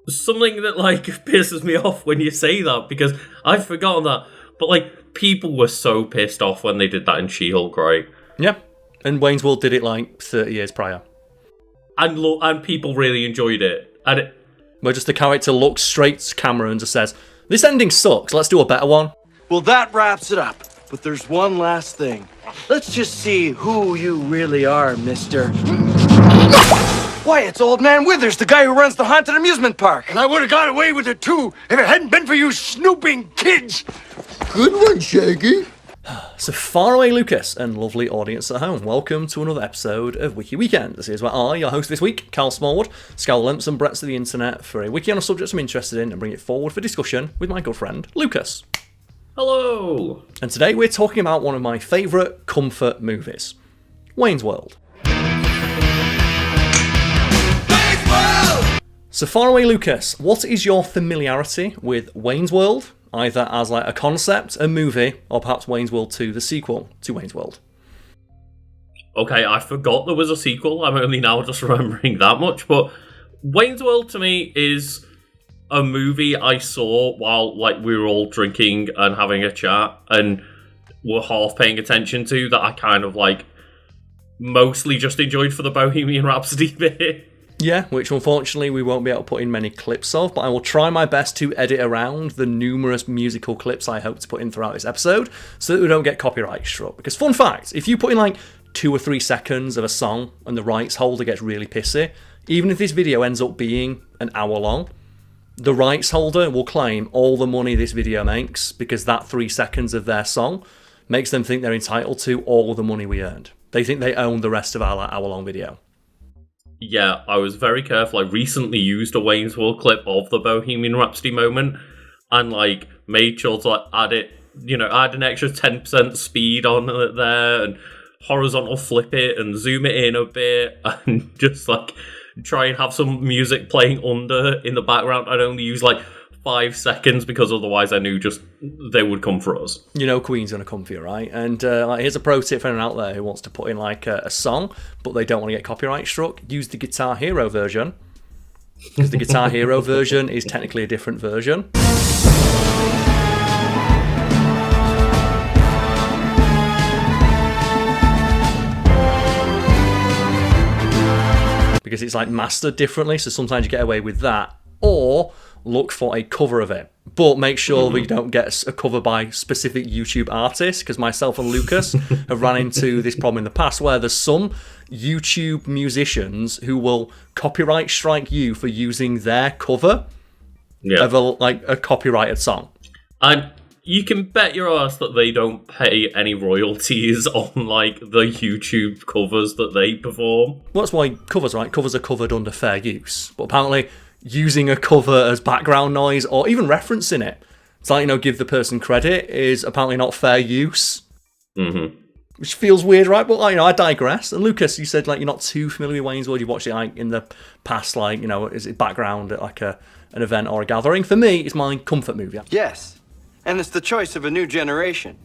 something that, like, pisses me off when you say that, because I've forgotten that, but, like, people were so pissed off when they did that in She-Hulk, right? Yeah, and Wayne's World did it, like, 30 years prior. And people really enjoyed it. And where just the character looks straight to camera and just says, this ending sucks, let's do a better one. Well, that wraps it up. But there's one last thing. Let's just see who you really are, mister. Why, it's Old Man Withers, the guy who runs the haunted amusement park. And I would have got away with it, too, if it hadn't been for you snooping kids. Good one, Shaggy. So far away, Lucas, and lovely audience at home. Welcome to another episode of Wiki Weekend. This is where I, your host this week, Karl Smallwood, scour lengths and breadths of the internet for a wiki on a subject I'm interested in and bring it forward for discussion with my good friend, Lucas. hello! And today we're talking about one of my favourite comfort movies, Wayne's World. So far away, Lucas, what is your familiarity with Wayne's World? Either as like a concept, a movie, or perhaps Wayne's World 2, the sequel to Wayne's World. Okay, I forgot there was a sequel. I'm only now just remembering that much. But Wayne's World to me is a movie I saw while like we were all drinking and having a chat and were half paying attention to, that I kind of like mostly just enjoyed for the Bohemian Rhapsody bit. Yeah, which unfortunately we won't be able to put in many clips of, but I will try my best to edit around the numerous musical clips I hope to put in throughout this episode so that we don't get copyright struck. Because fun fact, if you put in like 2 or 3 seconds of a song and the rights holder gets really pissy, even if this video ends up being an hour long, the rights holder will claim all the money this video makes because that 3 seconds of their song makes them think they're entitled to all of the money we earned. They think they own the rest of our like, hour-long video. Yeah, I was very careful. I recently used a Wayne's World clip of the Bohemian Rhapsody moment and like made sure to like, add an extra 10% speed on it there and horizontal flip it and zoom it in a bit and just like try and have some music playing under in the background. I'd only use like 5 seconds because otherwise I knew just they would come for us. You know Queen's gonna come for you, right? And here's a pro tip for anyone out there who wants to put in like a song but they don't want to get copyright struck. Use the Guitar Hero version, because the Guitar Hero version is technically a different version. Because it's like mastered differently, so sometimes you get away with that. Or look for a cover of it. But make sure that you don't get a cover by specific YouTube artists, because myself and Lucas have run into this problem in the past where there's some YouTube musicians who will copyright strike you for using their cover of a copyrighted song. And you can bet your ass that they don't pay any royalties on like the YouTube covers that they perform. Well, that's why covers, right? Covers are covered under fair use. But apparently using a cover as background noise or even referencing it to like, give the person credit is apparently not fair use. Mm-hmm. Which feels weird, right? But I digress. And Lucas, you said like you're not too familiar with Wayne's World. You watched it like in the past, like is it background at like an event or a gathering? For me, it's my comfort movie. Yes, and it's the choice of a new generation.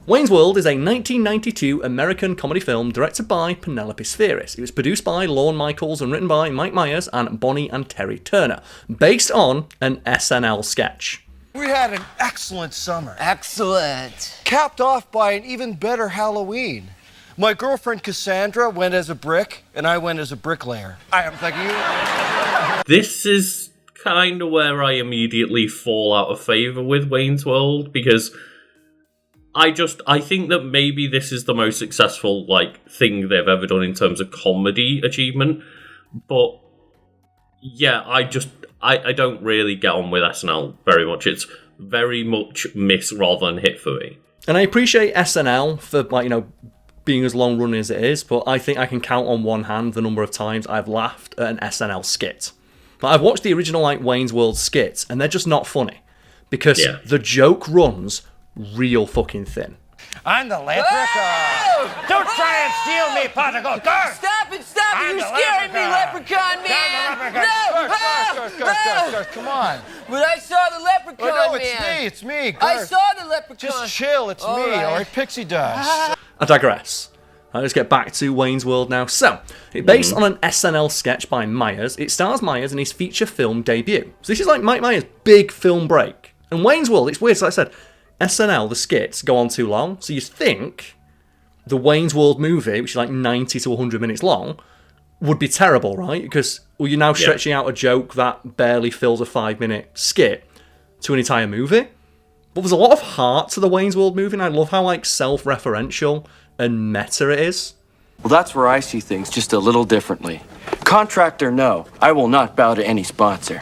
Wayne's World is a 1992 American comedy film directed by Penelope Spheris. It was produced by Lorne Michaels and written by Mike Myers and Bonnie and Terry Turner, based on an SNL sketch. We had an excellent summer. Excellent. Capped off by an even better Halloween. My girlfriend Cassandra went as a brick, and I went as a bricklayer. I am thanking you. This is kind of where I immediately fall out of favour with Wayne's World, because I think that maybe this is the most successful thing they've ever done in terms of comedy achievement. But yeah, I don't really get on with SNL very much. It's very much miss rather than hit for me. And I appreciate SNL for being as long running as it is, but I think I can count on one hand the number of times I've laughed at an SNL skit. But I've watched the original Wayne's World skits, and they're just not funny because the joke runs real fucking thin. I'm the leprechaun. Oh! Don't try and steal me, pot of gold. Stop it! You're scaring me, leprechaun man! No! Come on. But I saw the leprechaun Oh, no, man. it's me, I Garth. saw the leprechaun. Just chill, it's me, all right, pixie dust. I digress. Let's get back to Wayne's World now. So, it's based on an SNL sketch by Myers. It stars Myers in his feature film debut. So this is like Mike Myers' big film break. And Wayne's World, it's weird, so like I said, SNL, the skits, go on too long. So you think the Wayne's World movie, which is like 90 to 100 minutes long, would be terrible, right? Because you're now stretching out a joke that barely fills a 5-minute skit to an entire movie. But there's a lot of heart to the Wayne's World movie, and I love how like self-referential and meta it is. Well, that's where I see things just a little differently. Contract or no, I will not bow to any sponsor.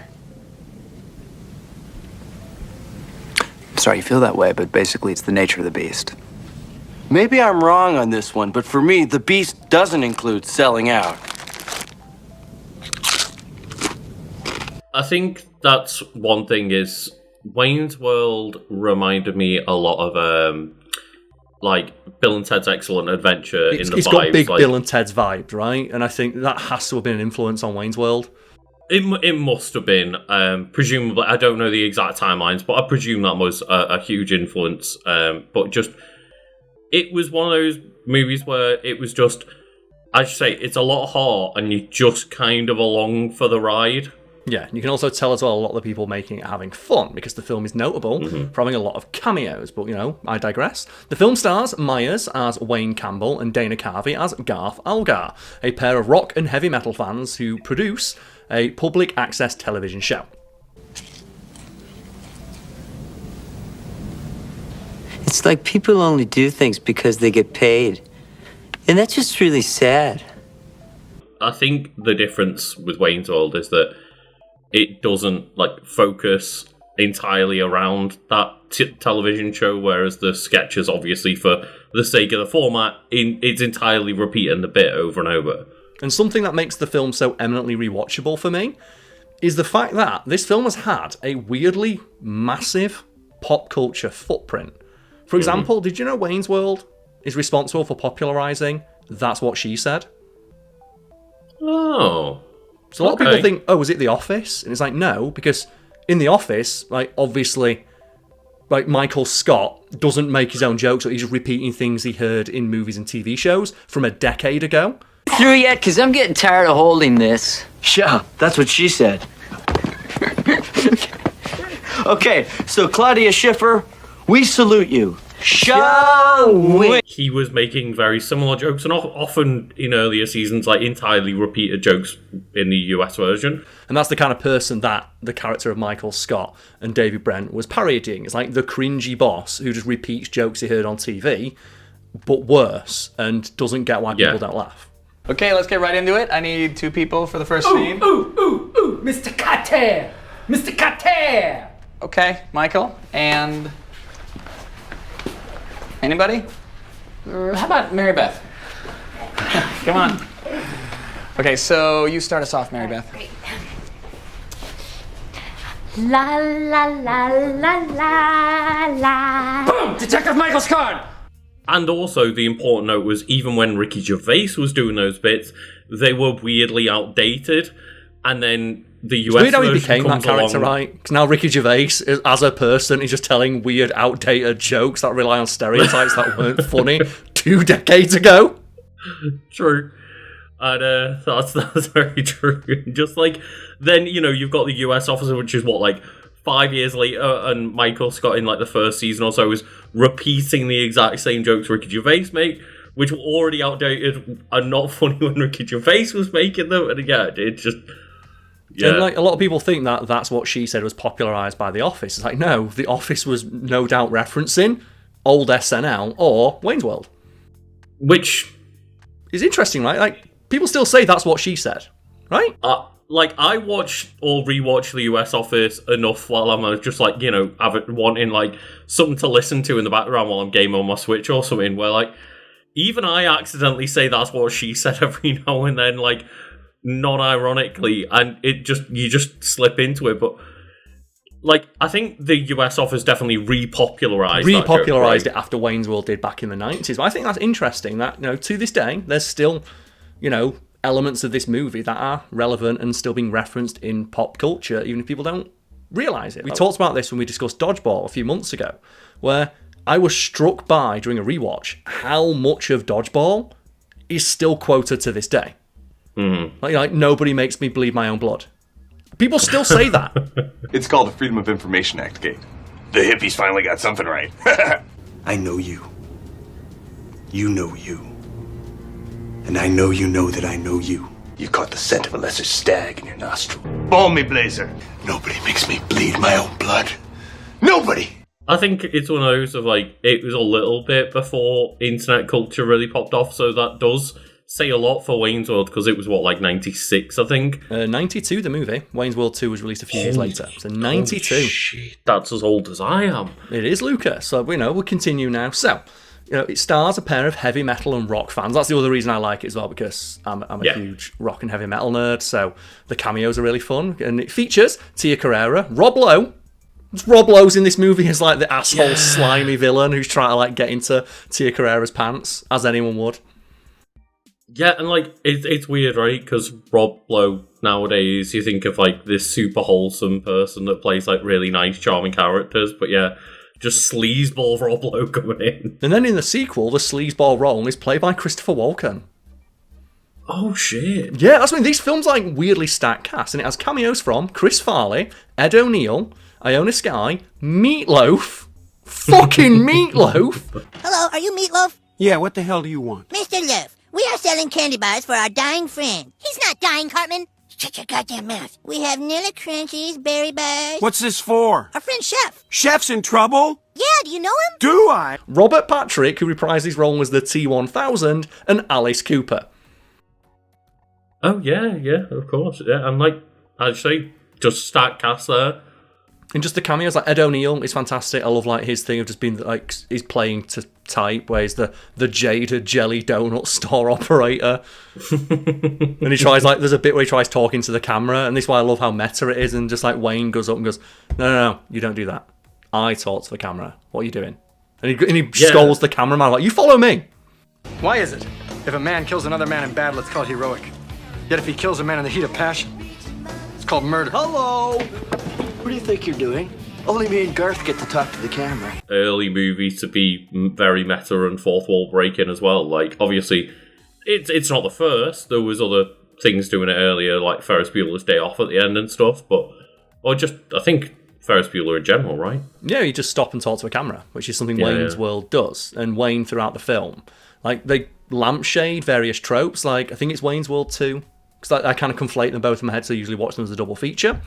I'm sorry you feel that way, but basically it's the nature of the beast. Maybe I'm wrong on this one, but for me, the beast doesn't include selling out. I think that's one thing is Wayne's World reminded me a lot of like Bill and Ted's Excellent Adventure in the vibes. It's got big like, Bill and Ted's vibes, right? And I think that has to have been an influence on Wayne's World. It must have been, presumably. I don't know the exact timelines, but I presume that was a huge influence. But just, it was one of those movies where it was just, I should say, it's a lot of heart, and you just kind of along for the ride. Yeah, you can also tell as well a lot of the people making it are having fun, because the film is notable for having a lot of cameos, but, you know, I digress. The film stars Myers as Wayne Campbell and Dana Carvey as Garth Algar, a pair of rock and heavy metal fans who produce a public access television show. It's like people only do things because they get paid. And that's just really sad. I think the difference with Wayne's World is that it doesn't like focus entirely around that television show, whereas the sketches, obviously for the sake of the format, it's entirely repeating the bit over and over. And something that makes the film so eminently rewatchable for me is the fact that this film has had a weirdly massive pop culture footprint. For example, did you know Wayne's World is responsible for popularising That's What She Said? Oh. So a lot of people think, oh, was it The Office? And it's like, no, because in The Office, like, obviously, like, Michael Scott doesn't make his own jokes, so he's just repeating things he heard in movies and TV shows from a decade ago. Through yet? Because I'm getting tired of holding this. Yeah, that's what she said. Okay, so Claudia Schiffer, we salute you. Shaundi! He was making very similar jokes, and often in earlier seasons, like entirely repeated jokes in the US version. And that's the kind of person that the character of Michael Scott and David Brent was parodying. It's like the cringy boss who just repeats jokes he heard on TV, but worse, and doesn't get why people don't laugh. Okay, let's get right into it. I need 2 people for the first scene. Ooh, Mr. Carter! Mr. Carter! Okay, Michael, and... anybody? How about Mary Beth? Come on. Okay, so you start us off, Mary Beth. Great. La la la la la la. Boom! Detective Michael's card! And also, the important note was, even when Ricky Gervais was doing those bits, they were weirdly outdated. And then the US it's weird how he version became that comes character, along. right? Because now Ricky Gervais, as a person, is just telling weird, outdated jokes that rely on stereotypes that weren't funny 2 decades ago. True. And that's very true. Just like, then, you know, you've got the US officer, which is what, like, 5 years later, and Michael Scott in like the first season or so was repeating the exact same jokes Ricky Gervais made, which were already outdated and not funny when Ricky Gervais was making them. And yeah, it just... yeah. And like a lot of people think that That's What She Said was popularised by The Office. It's like, no, The Office was no doubt referencing old SNL or Wayne's World. Which is interesting, right? Like, people still say That's What She Said, right? Like, I watch or rewatch the US Office enough while I'm just like, you know, wanting like something to listen to in the background while I'm gaming on my Switch or something, where like, even I accidentally say That's What She Said every now and then, like, non-ironically, and you just slip into it. But like, I think the US Office definitely repopularized it after Wayne's World did back in the 90s. But I think that's interesting that, you know, to this day, there's still, you know, elements of this movie that are relevant and still being referenced in pop culture, even if people don't realise it. We talked about this when we discussed Dodgeball a few months ago, where I was struck by, during a rewatch, how much of Dodgeball is still quoted to this day. Like, nobody makes me bleed my own blood. People still say that. It's called the Freedom of Information Act, Kate. The hippies finally got something right. I know you. You know you. And I know you know that I know you. You caught the scent of a lesser stag in your nostril. Ball me, Blazer. Nobody makes me bleed my own blood. Nobody! I think it's one of those of like, it was a little bit before internet culture really popped off, so that does say a lot for Wayne's World, because it was, what, like 96, I think? 92, the movie. Wayne's World 2 was released a few years later. So 92. Shit, that's as old as I am. It is, Lucas. So, we'll continue now. So, it stars a pair of heavy metal and rock fans. That's the other reason I like it as well, because I'm a huge rock and heavy metal nerd, so the cameos are really fun. And it features Tia Carrera, Rob Lowe. Rob Lowe's in this movie as like the asshole slimy villain who's trying to like get into Tia Carrera's pants, as anyone would. Yeah, and like it's weird, right? Because Rob Lowe nowadays, you think of like this super wholesome person that plays like really nice, charming characters, but yeah, just sleazeball Rob Lowe coming in. And then in the sequel, the sleazeball role is played by Christopher Walken. Oh shit! Yeah, that's when these films like weirdly stacked cast, and it has cameos from Chris Farley, Ed O'Neill, Iona Sky, Meatloaf, fucking Meatloaf. Hello, are you Meatloaf? Yeah, what the hell do you want? Mr. Loaf, we are selling candy bars for our dying friend. He's not dying, Cartman. Shut your goddamn mouth. We have Nilla Crunchies, berry bars. What's this for? Our friend Chef. Chef's in trouble? Yeah, do you know him? Do I? Robert Patrick, who reprised his role as the T-1000, and Alice Cooper. Oh yeah, of course, yeah. And like, I'd say, just stacked cast there. And just the cameos, like Ed O'Neill is fantastic. I love like his thing of just being like, he's playing to type, where he's the jaded jelly donut store operator. And he tries like, there's a bit where he tries talking to the camera, and this is why I love how meta it is. And just like Wayne goes up and goes, no, you don't do that. I talk to the camera. What are you doing? And he scolds the cameraman like, you follow me. Why is it? If a man kills another man in battle, it's called heroic. Yet if he kills a man in the heat of passion, it's called murder. Hello! What do you think you're doing? Only me and Garth get to talk to the camera. Early movies to be very meta and fourth wall breaking as well. Like, obviously, it's not the first. There was other things doing it earlier, like Ferris Bueller's Day Off at the end and stuff. Or just, I think, Ferris Bueller in general, right? Yeah, you just stop and talk to a camera, which is something Wayne's World does. And Wayne, throughout the film, like, they lampshade various tropes. Like, I think it's Wayne's World 2. Because I kind of conflate them both in my head, so I usually watch them as a double feature.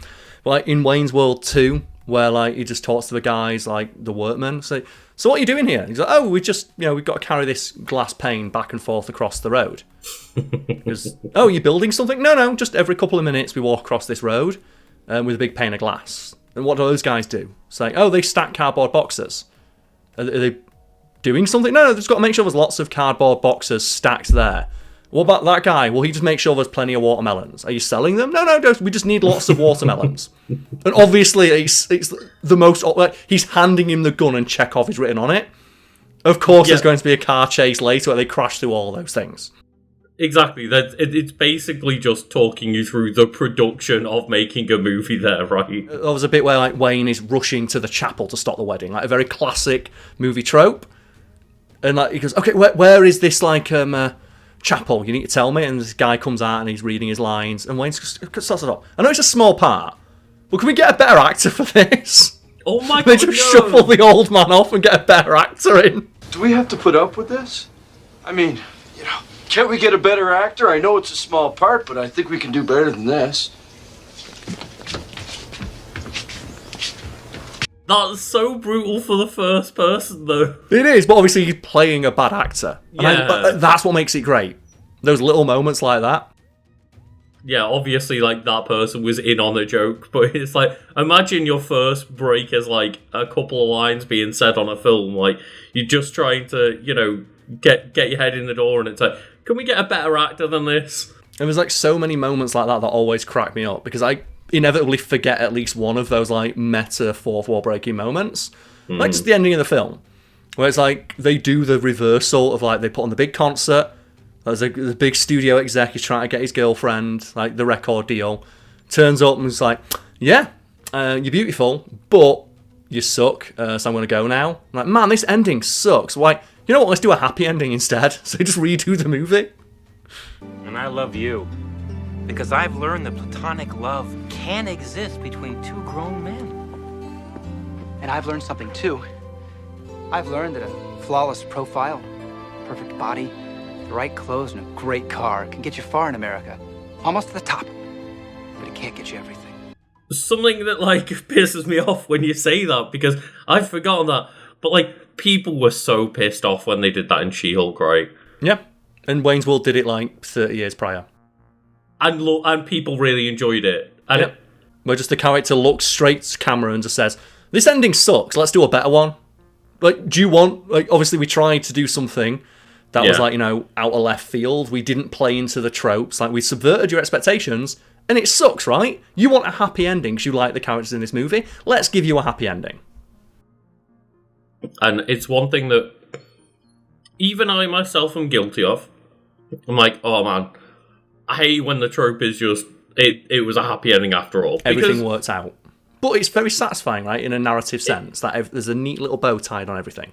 But like in Wayne's World 2, where like he just talks to the guys, like the workmen, say, so what are you doing here? He's like, oh, we've got to carry this glass pane back and forth across the road. Goes, oh, you're building something? No, just every couple of minutes we walk across this road with a big pane of glass. And what do those guys do? It's like, oh, they stack cardboard boxes. Are they doing something? No, they've just got to make sure there's lots of cardboard boxes stacked there. What about that guy? Well, he just makes sure there's plenty of watermelons. Are you selling them? No, we just need lots of watermelons. And obviously, it's the most... Like, he's handing him the gun and Chekhov is written on it. Of course, there's going to be a car chase later where they crash through all those things. Exactly. It's basically just talking you through the production of making a movie there, right? There was a bit where like Wayne is rushing to the chapel to stop the wedding. Like a very classic movie trope. And like he goes, okay, where is this like... chapel, you need to tell me. And this guy comes out and he's reading his lines, and Wayne starts it off. I know it's a small part, but can we get a better actor for this? Oh my god! They just shuffle the old man off and get a better actor in. Do we have to put up with this? I mean, can't we get a better actor? I know it's a small part, but I think we can do better than this. That's so brutal for the first person, though. It is, but obviously he's playing a bad actor. Yeah. But that's what makes it great. Those little moments like that. Yeah, obviously, like, that person was in on the joke, but it's like, imagine your first break as, like, a couple of lines being said on a film. Like, you're just trying to, get your head in the door, and it's like, can we get a better actor than this? There was, like, so many moments like that always crack me up, because I inevitably forget at least one of those like meta fourth wall breaking moments. Like just the ending of the film, where it's like they do the reversal of like they put on the big concert. There's a big studio exec is trying to get his girlfriend like the record deal. Turns up and it's like, yeah, you're beautiful, but you suck. So I'm gonna go now. I'm like, man, this ending sucks. Why? You know what? Let's do a happy ending instead. So they just redo the movie. And I love you. Because I've learned that platonic love can exist between two grown men. And I've learned something too. I've learned that a flawless profile, perfect body, the right clothes, and a great car can get you far in America. Almost to the top. But it can't get you everything. Something that, like, pisses me off when you say that, because I've forgotten that. But, like, people were so pissed off when they did that in She-Hulk, right? Yeah. And Wayne's World did it, like, 30 years prior. And people really enjoyed it. And yep. Where just the character looks straight to camera and just says, this ending sucks, let's do a better one. Like, do you want... Like, obviously, we tried to do something that was, like, you know, out of left field. We didn't play into the tropes. Like, we subverted your expectations, and it sucks, right? You want a happy ending because you like the characters in this movie. Let's give you a happy ending. And it's one thing that even I myself am guilty of. I'm like, oh, man, I hate when the trope is just, it was a happy ending after all. Everything works out. But it's very satisfying, right, in a narrative sense, that there's a neat little bow tied on everything.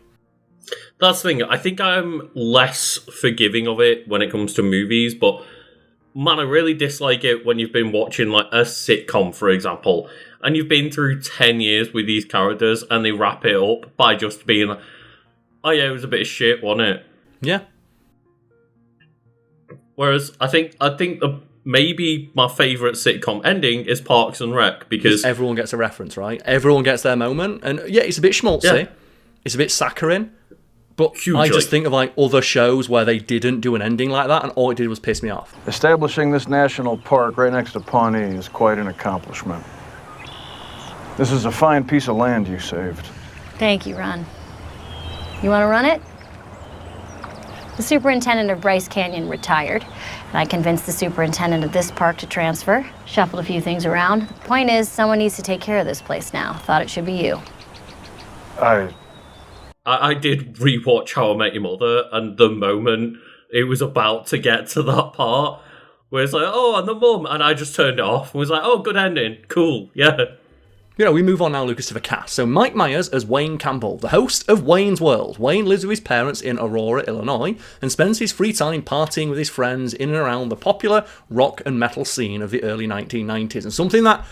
That's the thing. I think I'm less forgiving of it when it comes to movies, but, man, I really dislike it when you've been watching, like, a sitcom, for example, and you've been through 10 years with these characters, and they wrap it up by just being like, oh, yeah, it was a bit of shit, wasn't it? Yeah. Whereas I think maybe my favourite sitcom ending is Parks and Rec, because everyone gets a reference, right? Everyone gets their moment, and yeah, it's a bit schmaltzy, yeah. It's a bit saccharine, but hugely. I just think of like other shows where they didn't do an ending like that, and all it did was piss me off. Establishing this national park right next to Pawnee is quite an accomplishment. This is a fine piece of land you saved. Thank you, Ron. You want to run it? The superintendent of Bryce Canyon retired, and I convinced the superintendent of this park to transfer, shuffled a few things around. The point is, someone needs to take care of this place now. Thought it should be you. I did rewatch How I Met Your Mother, and the moment it was about to get to that part, where it's like, oh, and the mum, and I just turned it off, and was like, oh, good ending, cool, yeah. You know, we move on now, Lucas, to the cast. So Mike Myers as Wayne Campbell, the host of Wayne's World. Wayne lives with his parents in Aurora, Illinois, and spends his free time partying with his friends in and around the popular rock and metal scene of the early 1990s. And something that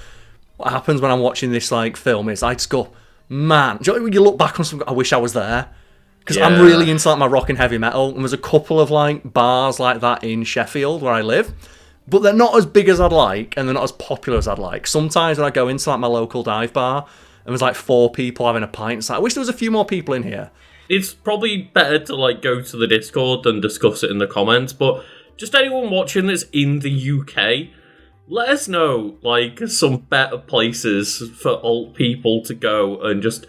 what happens when I'm watching this like film is I just go, man, do you know when you look back on something, I wish I was there. Because I'm really into like my rock and heavy metal, and there's a couple of like bars like that in Sheffield where I live. But they're not as big as I'd like, and they're not as popular as I'd like. Sometimes when I go into like my local dive bar, and there's like 4 people having a pint, it's like, I wish there was a few more people in here. It's probably better to like go to the Discord and discuss it in the comments, but just anyone watching this in the UK, let us know like some better places for old people to go and just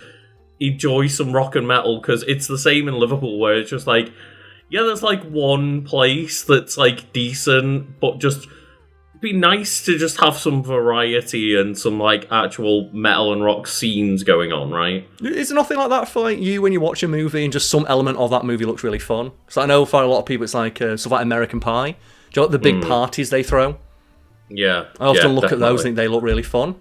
enjoy some rock and metal, because it's the same in Liverpool where it's just like, yeah, there's like one place that's like decent, but just it'd be nice to just have some variety and some like actual metal and rock scenes going on, right? Is there nothing like that for like you when you watch a movie and just some element of that movie looks really fun? So I know for a lot of people it's like stuff like American Pie. Do you like the big parties they throw? Yeah. I often look at those and think they look really fun.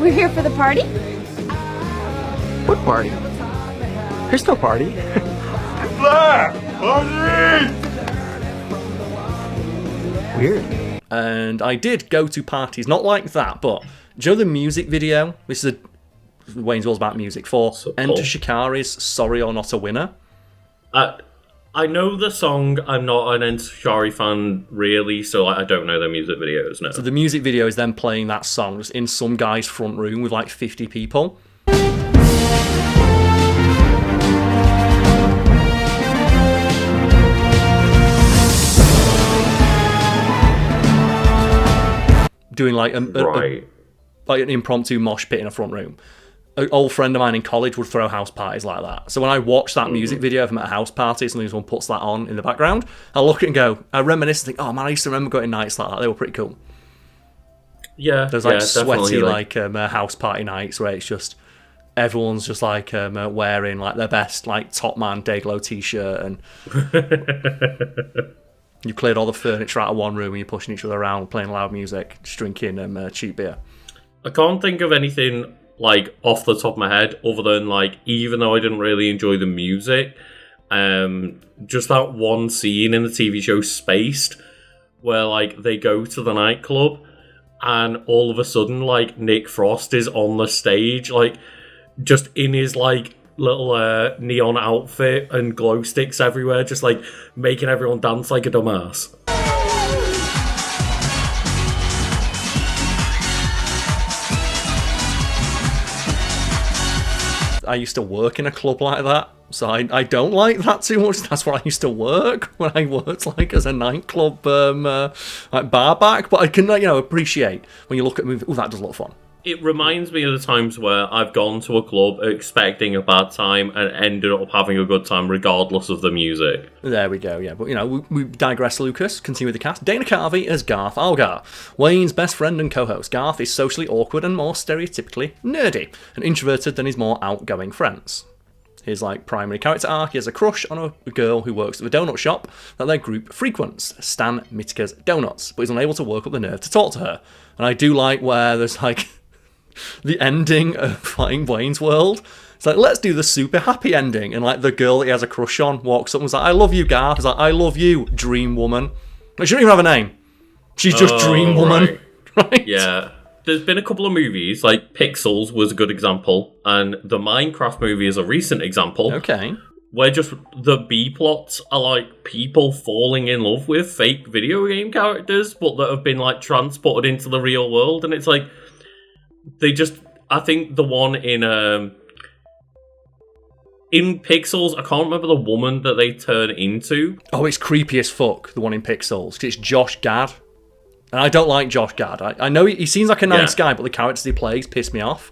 We're here for the party? What party? There's no party. Weird. And I did go to parties, not like that, but do you know the music video? This is Wayne's World's about music for Enter Shikari's Sorry or Not a Winner. I know the song. I'm not an Enter Shikari fan, really, so I don't know their music videos, no. So the music video is them playing that song just in some guy's front room with like 50 people. Doing like like an impromptu mosh pit in a front room. An old friend of mine in college would throw house parties like that. So when I watch that music video of them at a house party, someone puts that on in the background, I look at it and go, I reminisce and think, oh man, I used to remember going to nights like that. They were pretty cool. Yeah, there's like sweaty like house party nights where it's just everyone's just like wearing like their best like Top Man Dayglow t-shirt, and you cleared all the furniture out of one room and you're pushing each other around, playing loud music, just drinking cheap beer. I can't think of anything like off the top of my head other than like, even though I didn't really enjoy the music, just that one scene in the TV show Spaced, where like they go to the nightclub, and all of a sudden, like Nick Frost is on the stage, like just in his like little neon outfit and glow sticks everywhere, just like making everyone dance like a dumbass. I used to work in a club like that, so I don't like that too much. That's where I used to work when I worked like as a nightclub like bar back. But I can appreciate when you look at movies. Oh, that does look fun. It reminds me of the times where I've gone to a club expecting a bad time and ended up having a good time regardless of the music. There we go, yeah. But, we digress, Lucas. Continue with the cast. Dana Carvey as Garth Algar, Wayne's best friend and co-host. Garth is socially awkward and more stereotypically nerdy and introverted than his more outgoing friends. His primary character arc, he has a crush on a girl who works at the donut shop that their group frequents, Stan Mitika's Donuts, but he's unable to work up the nerve to talk to her. And I do like where there's the ending of Wayne's World. It's like, let's do the super happy ending. And the girl that he has a crush on walks up and is like, I love you, Garth. He's like, I love you, Dream Woman. She doesn't even have a name. She's just Dream Woman. Right? Yeah. There's been a couple of movies, like Pixels was a good example, and the Minecraft movie is a recent example. Okay. Where just the B-plots are like people falling in love with fake video game characters, but that have been transported into the real world. And it's like, I think the one in Pixels, I can't remember the woman that they turn into. Oh, it's creepy as fuck, the one in Pixels. It's Josh Gad. And I don't like Josh Gad. I know he seems like a nice guy, but the characters he plays piss me off.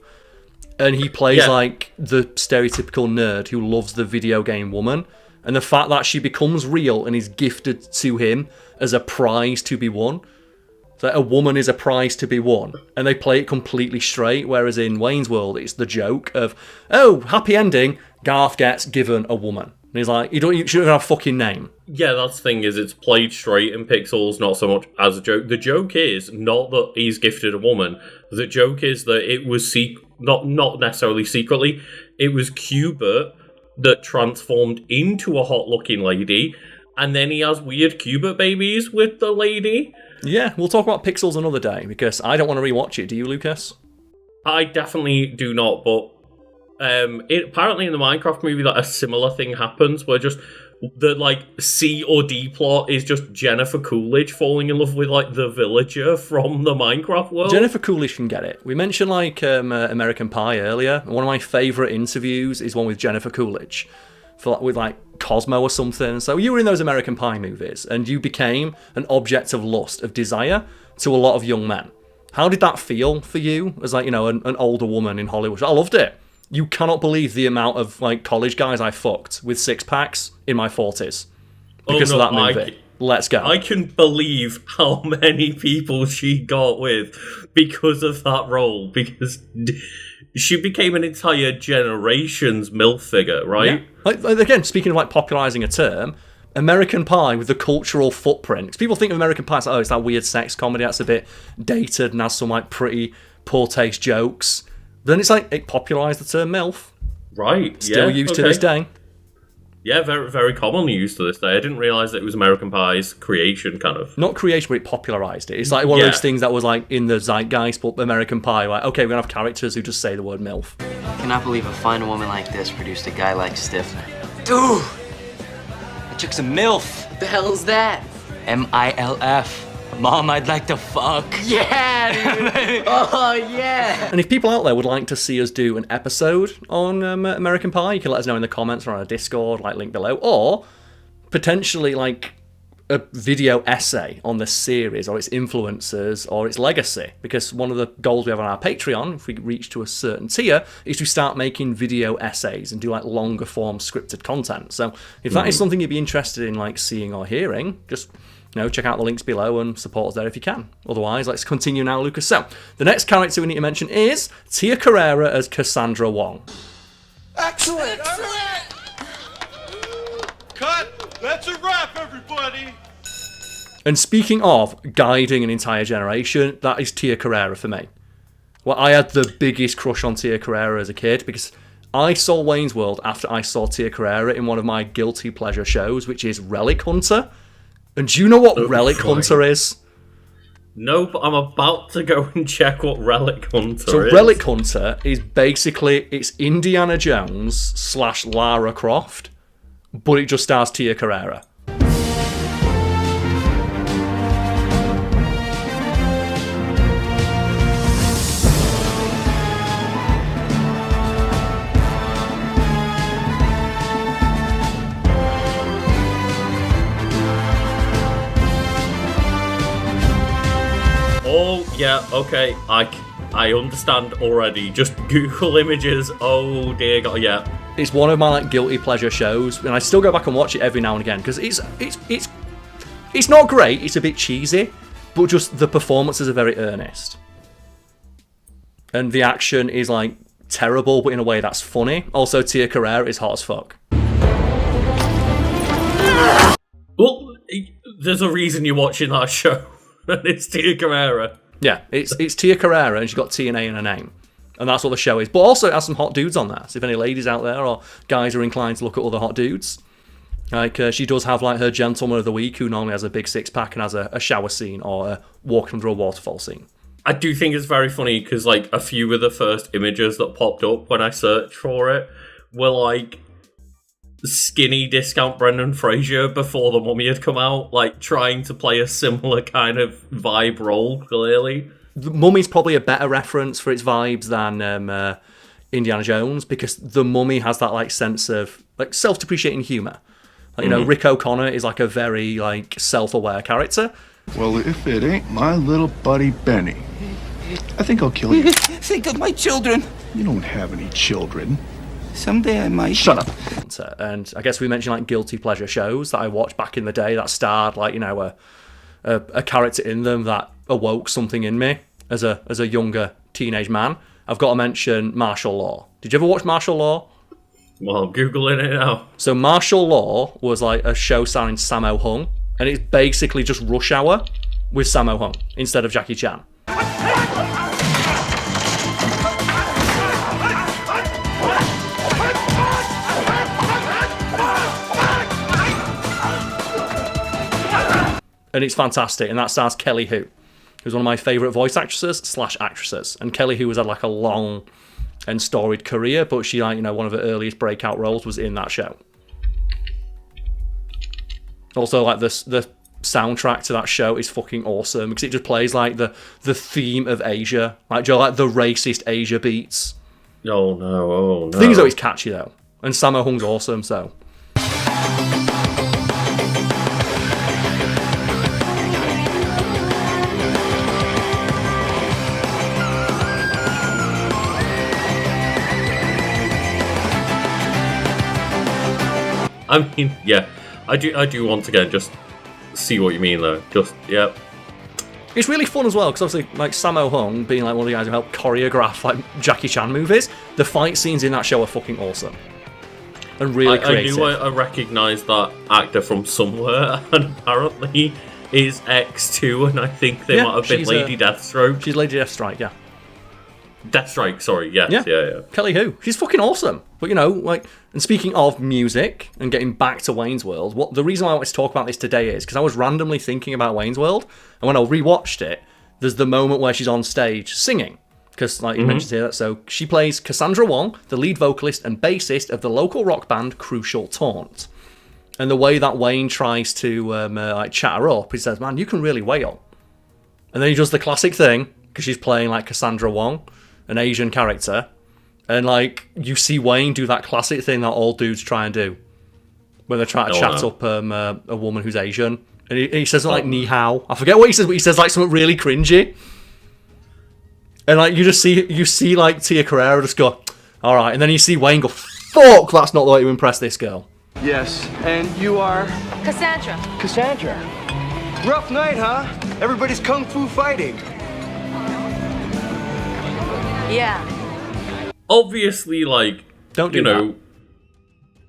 And he plays the stereotypical nerd who loves the video game woman. And the fact that she becomes real and is gifted to him as a prize to be won. That a woman is a prize to be won, and they play it completely straight, whereas in Wayne's World, it's the joke of, oh, happy ending, Garth gets given a woman. And he's like, you shouldn't even have a fucking name. Yeah, that's the thing, is it's played straight in Pixels, not so much as a joke. The joke is not that he's gifted a woman. The joke is that it was not necessarily secretly, it was Cubert that transformed into a hot-looking lady, and then he has weird Cubert babies with the lady. Yeah, we'll talk about Pixels another day, because I don't want to rewatch it. Do you, Lucas? I definitely do not, but apparently in the Minecraft movie a similar thing happens, where just the C or D plot is just Jennifer Coolidge falling in love with the villager from the Minecraft world. Jennifer Coolidge can get it. We mentioned American Pie earlier. One of my favourite interviews is one with Jennifer Coolidge. With Cosmo or something. So you were in those American Pie movies and you became an object of lust, of desire to a lot of young men. How did that feel for you as an older woman in Hollywood? I loved it. You cannot believe the amount of college guys I fucked with six-packs in my 40s because of that movie. Let's go. I can believe how many people she got with because of that role, because she became an entire generation's MILF figure, right? Yeah. Again, speaking of popularising a term, American Pie with the cultural footprint. Because people think of American Pie as it's that weird sex comedy that's a bit dated and has some pretty poor taste jokes. But then it's it popularised the term MILF. Right. Still used to this day. Yeah, very, very commonly used to this day. I didn't realise that it was American Pie's creation, kind of. Not creation, but it popularised it. It's one of those things that was in the zeitgeist, but American Pie, okay, we're going to have characters who just say the word MILF. I cannot believe a fine woman like this produced a guy like Stifner. Dude! That chick's a MILF. What the hell is that? MILF. Mom, I'd like to fuck. Yeah, dude. Oh, yeah. And if people out there would like to see us do an episode on American Pie, you can let us know in the comments or on our Discord, link below, or potentially a video essay on the series or its influences or its legacy, because one of the goals we have on our Patreon, if we reach to a certain tier, is to start making video essays and do longer form scripted content. So if that is something you'd be interested in seeing or hearing, just check out the links below and support us there if you can. Otherwise, let's continue now, Lucas. So the next character we need to mention is Tia Carrere as Cassandra Wong. Excellent! Cut! That's a wrap, everybody! And speaking of guiding an entire generation, that is Tia Carrere for me. Well, I had the biggest crush on Tia Carrere as a kid because I saw Wayne's World after I saw Tia Carrera in one of my guilty pleasure shows, which is Relic Hunter. And do you know what Relic Hunter is? No, but I'm about to go and check what Relic Hunter is. So Relic Hunter is basically, it's Indiana Jones / Lara Croft, but it just stars Tia Carrera. Oh, yeah, okay, I understand already. Just Google images. Oh dear God, yeah. It's one of my like guilty pleasure shows, and I still go back and watch it every now and again because it's not great. It's a bit cheesy, but just the performances are very earnest, and the action is like terrible, but in a way that's funny. Also, Tia Carrera is hot as fuck. Well, there's a reason you're watching that show. And it's Tia Carrera. Yeah, it's Tia Carrera, and she's got TNA in her name. And that's what the show is. But also it has some hot dudes on there. So if any ladies out there or guys are inclined to look at other hot dudes, like she does have like her gentleman of the week who normally has a big six-pack and has a shower scene or a walking through a waterfall scene. I do think it's very funny because like a few of the first images that popped up when I searched for it were like skinny discount Brendan Fraser before The Mummy had come out, like trying to play a similar kind of vibe role, clearly. The Mummy's probably a better reference for its vibes than Indiana Jones, because The Mummy has that like sense of like self-depreciating humour. Like, you know, Rick O'Connor is like a very like self-aware character. Well, if it ain't my little buddy Benny, I think I'll kill you. Think of my children. You don't have any children. Someday I might. Shut up. And I guess we mentioned like guilty pleasure shows that I watched back in the day that starred like, you know, a character in them that awoke something in me as a younger teenage man. I've got to mention Martial Law. Did you ever watch Martial Law? Well, I'm Googling it now. So Martial Law was like a show starring Sammo Hung, and it's basically just Rush Hour with Sammo Hung instead of Jackie Chan. And it's fantastic, and that stars Kelly Hu, who's one of my favourite voice actresses / actresses. And Kelly Hu has had like a long and storied career, but she, like, you know, one of her earliest breakout roles was in that show. Also, like the soundtrack to that show is fucking awesome because it just plays like the theme of Asia, like, you know, like the racist Asia beats. Oh no! The thing is always catchy though, and Sammo Hung's awesome. So. I mean, yeah, I do once again just see what you mean though. Just, yep. It's really fun as well, because obviously, like, Sammo Hung, being like one of the guys who helped choreograph like Jackie Chan movies, the fight scenes in that show are fucking awesome. And really creative. I knew I recognised that actor from somewhere, and apparently is X2, and I think they might have been Lady Deathstroke. She's Lady Deathstrike, yeah. Deathstrike, sorry, yes, yeah. Kelly Hu, she's fucking awesome. But, you know, like, and speaking of music and getting back to Wayne's World, the reason why I wanted to talk about this today is because I was randomly thinking about Wayne's World, and when I rewatched it, there's the moment where she's on stage singing. Because, like you mentioned here, so she plays Cassandra Wong, the lead vocalist and bassist of the local rock band Crucial Taunt. And the way that Wayne tries to like chat her up, he says, "Man, you can really wail." And then he does the classic thing, because she's playing like Cassandra Wong, an Asian character, and like you see Wayne do that classic thing that all dudes try and do when they try to chat up a woman who's Asian, and he says like "ni hao." I forget what he says, but he says like something really cringy, and like you see like Tia Carrera just go, "All right," and then you see Wayne go, "Fuck, that's not the way to impress this girl." Yes, and you are? Cassandra. Cassandra. Rough night, huh? Everybody's kung fu fighting. Yeah. Obviously, like, don't do that.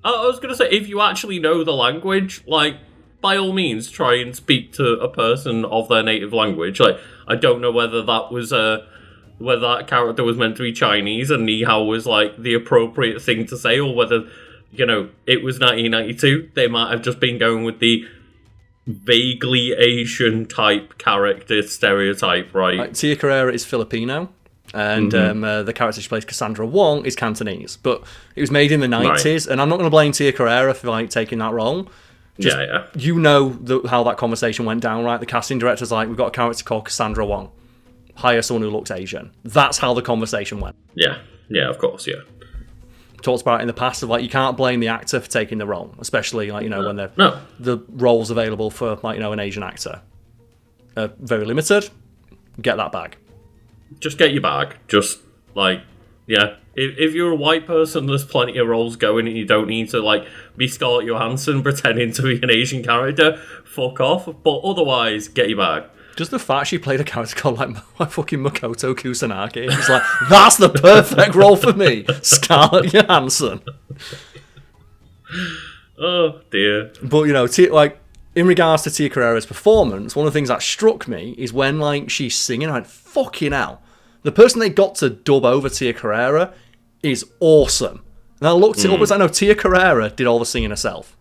I was gonna say, if you actually know the language, like, by all means, try and speak to a person of their native language. Like, I don't know whether that was whether that character was meant to be Chinese and Ni Hao was like the appropriate thing to say, or whether, you know, it was 1992. They might have just been going with the vaguely Asian type character stereotype, right? Tia Carrera is Filipino, and the character she plays, Cassandra Wong, is Cantonese. But it was made in the 90s, and I'm not going to blame Tia Carrera for like taking that role. Just, you know how that conversation went down, right? The casting director's like, we've got a character called Cassandra Wong. Hire someone who looks Asian. That's how the conversation went. Yeah, of course, yeah. Talked about it in the past of like, you can't blame the actor for taking the role, especially like, you know, when the roles available for like, you know, an Asian actor are very limited. Get that bag. Just get your bag. Just like, yeah. If you're a white person, there's plenty of roles going, and you don't need to like be Scarlett Johansson pretending to be an Asian character. Fuck off. But otherwise, get your bag. Just the fact she played a character called like fucking Makoto Kusanagi. It's like, that's the perfect role for me, Scarlett Johansson. Oh dear. But you know, like in regards to Tia Carrera's performance, one of the things that struck me is when like she's singing, I went, fucking hell. The person they got to dub over Tia Carrera is awesome. And I looked it up as I know Tia Carrera did all the singing herself.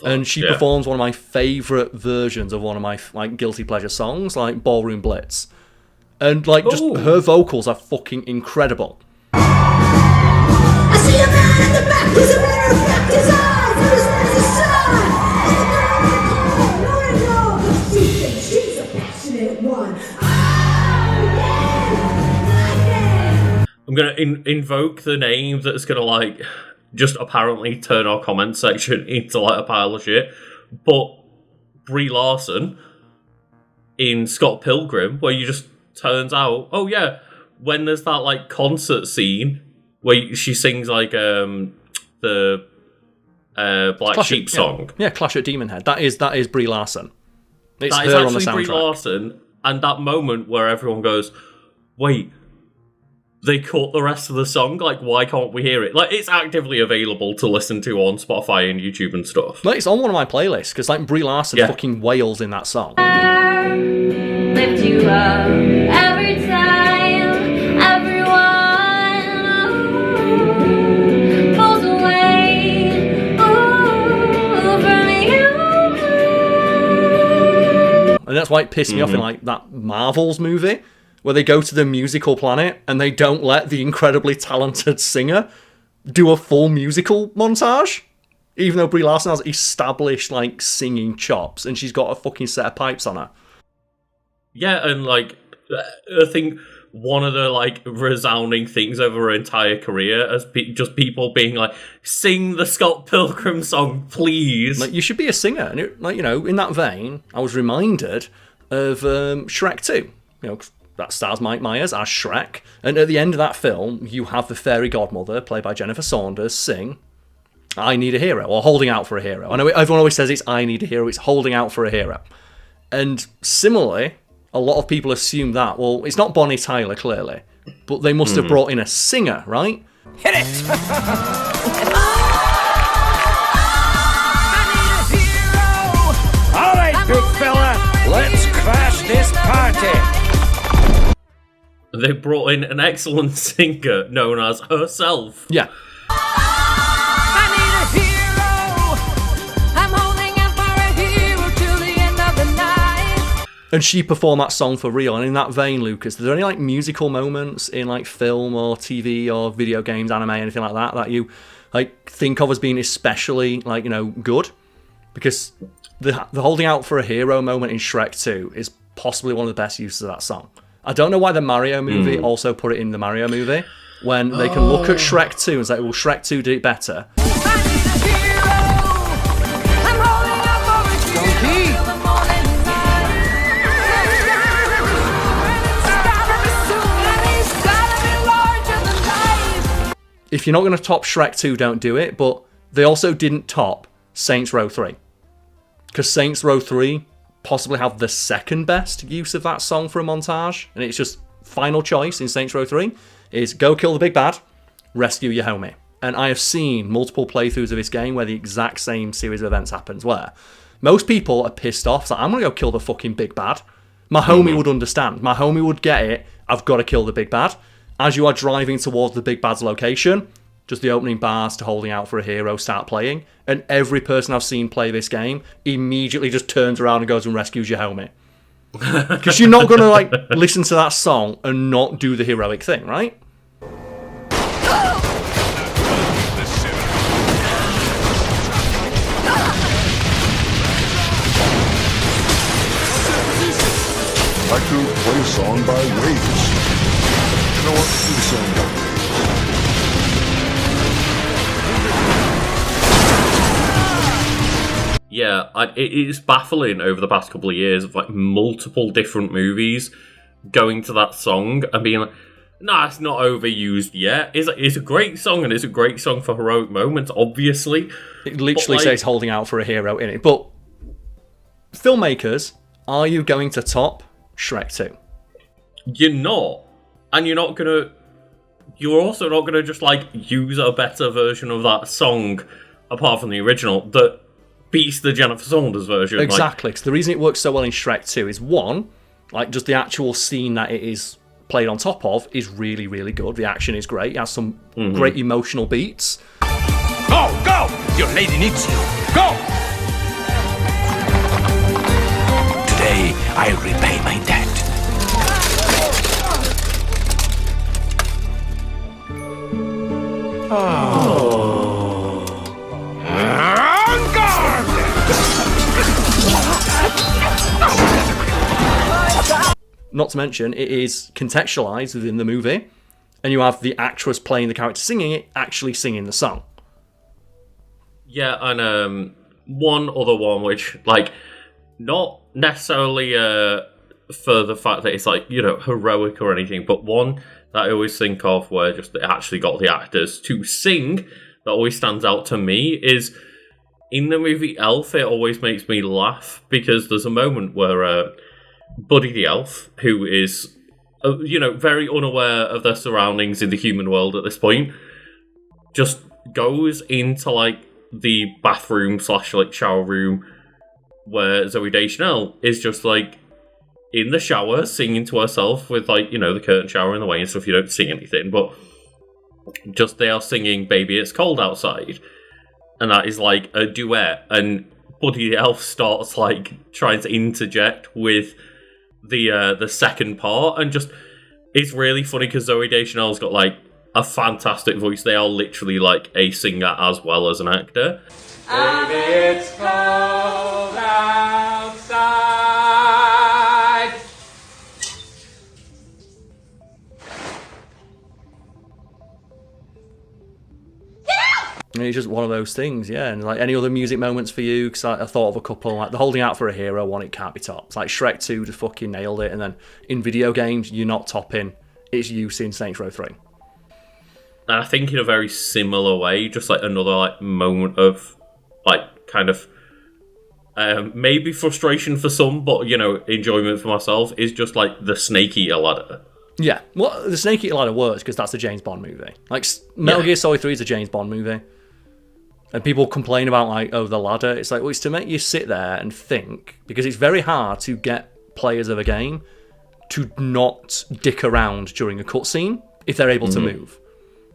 And she performs one of my favourite versions of one of my like guilty pleasure songs, like Ballroom Blitz. And like just her vocals are fucking incredible. I see a man in the back, he's a man reflect his eyes, and his face is sad. She's a passionate one. I'm gonna invoke the name that's gonna like just apparently turn our comment section into like a pile of shit. But Brie Larson in Scott Pilgrim, where you just turns out, oh yeah, when there's that like concert scene where she sings like the Black Clash Sheep song. Yeah, Clash at Demon Head. That is Brie Larson. It's that her is on the actually soundtrack. Brie Larson, and that moment where everyone goes, wait, they cut the rest of the song? Like, why can't we hear it? Like, it's actively available to listen to on Spotify and YouTube and stuff. Like, it's on one of my playlists, because like Brie Larson fucking wails in that song. Lift you up every time, everyone pulls away from you. And that's why it pissed me off in like that Marvels movie, where they go to the musical planet and they don't let the incredibly talented singer do a full musical montage. Even though Brie Larson has established like singing chops and she's got a fucking set of pipes on her. Yeah, and like, I think one of the like resounding things over her entire career as just people being like, sing the Scott Pilgrim song, please. Like, you should be a singer. And it, like, you know, in that vein, I was reminded of Shrek 2. You know, that stars Mike Myers as Shrek. And at the end of that film, you have the fairy godmother, played by Jennifer Saunders, sing I Need a Hero, or Holding Out for a Hero. I know everyone always says it's I Need a Hero, it's Holding Out for a Hero. And similarly, a lot of people assume that, well, it's not Bonnie Tyler, clearly, but they must have brought in a singer, right? Hit it! All right, big fella, let's crash this party. They brought in an excellent singer known as herself. Yeah. And she performed that song for real. And in that vein, Lucas, are there any like musical moments in like film or TV or video games, anime, anything like that, that you like think of as being especially like, you know, good? Because the Holding Out for a Hero moment in Shrek 2 is possibly one of the best uses of that song. I don't know why the Mario movie also put it in the Mario movie, when they can look at Shrek 2 and say, well, Shrek 2 did it better. If you're not going to top Shrek 2, don't do it, but they also didn't top Saints Row 3. Because Saints Row 3 possibly have the second best use of that song for a montage, and it's just final choice in Saints Row 3 is go kill the big bad, rescue your homie. And I have seen multiple playthroughs of this game where the exact same series of events happens, where most people are pissed off, it's like, I'm going to go kill the fucking big bad. My homie would understand. My homie would get it. I've got to kill the big bad. As you are driving towards the big bad's location, just the opening bars to Holding Out for a Hero start playing, and every person I've seen play this game immediately just turns around and goes and rescues your helmet. Because you're not going to like listen to that song and not do the heroic thing, right? I could play a song by Waves. You know what? Do the song by Waves. Yeah, it is baffling over the past couple of years of like multiple different movies going to that song and being like, nah, it's not overused yet. It's a great song, and it's a great song for heroic moments, obviously. It literally says Holding Out for a Hero in it. But filmmakers, are you going to top Shrek 2? You're not. And you're also not gonna just like use a better version of that song apart from the original that beats the Jennifer Saunders version. Exactly, because the reason it works so well in Shrek 2 is, one, like just the actual scene that it is played on top of is really, really good. The action is great. It has some great emotional beats. Go, go! Your lady needs you. Go! Today, I repay my debt. Not to mention, it is contextualized within the movie, and you have the actress playing the character singing it actually singing the song. Yeah, and one other one which, like, not necessarily for the fact that it's, like, you know, heroic or anything, but one that I always think of where just they actually got the actors to sing that always stands out to me is in the movie Elf. It always makes me laugh because there's a moment where Buddy the Elf, who is, you know, very unaware of their surroundings in the human world at this point, just goes into, like, the bathroom / like shower room where Zooey Deschanel is just, like, in the shower singing to herself with, like, you know, the curtain shower in the way and stuff. You don't see anything, but just they are singing Baby It's Cold Outside, and that is like a duet, and Buddy the Elf starts like trying to interject with the second part, and just it's really funny because Zooey Deschanel's got like a fantastic voice. They are literally like a singer as well as an actor. Baby, it's cold outside. And it's just one of those things, yeah. And like any other music moments for you, because I thought of a couple, like the Holding Out for a Hero one, it can't be topped. Like Shrek 2 just fucking nailed it. And then in video games, you're not topping its use in Saints Row 3. And I think in a very similar way, just like another like moment of like kind of maybe frustration for some, but you know, enjoyment for myself is just like the Snake Eater ladder. Yeah, well, the Snake Eater ladder works because that's a James Bond movie. Like Metal Gear Solid 3 is a James Bond movie. And people complain about, like, oh, the ladder. It's like, well, it's to make you sit there and think, because it's very hard to get players of a game to not dick around during a cutscene if they're able to move.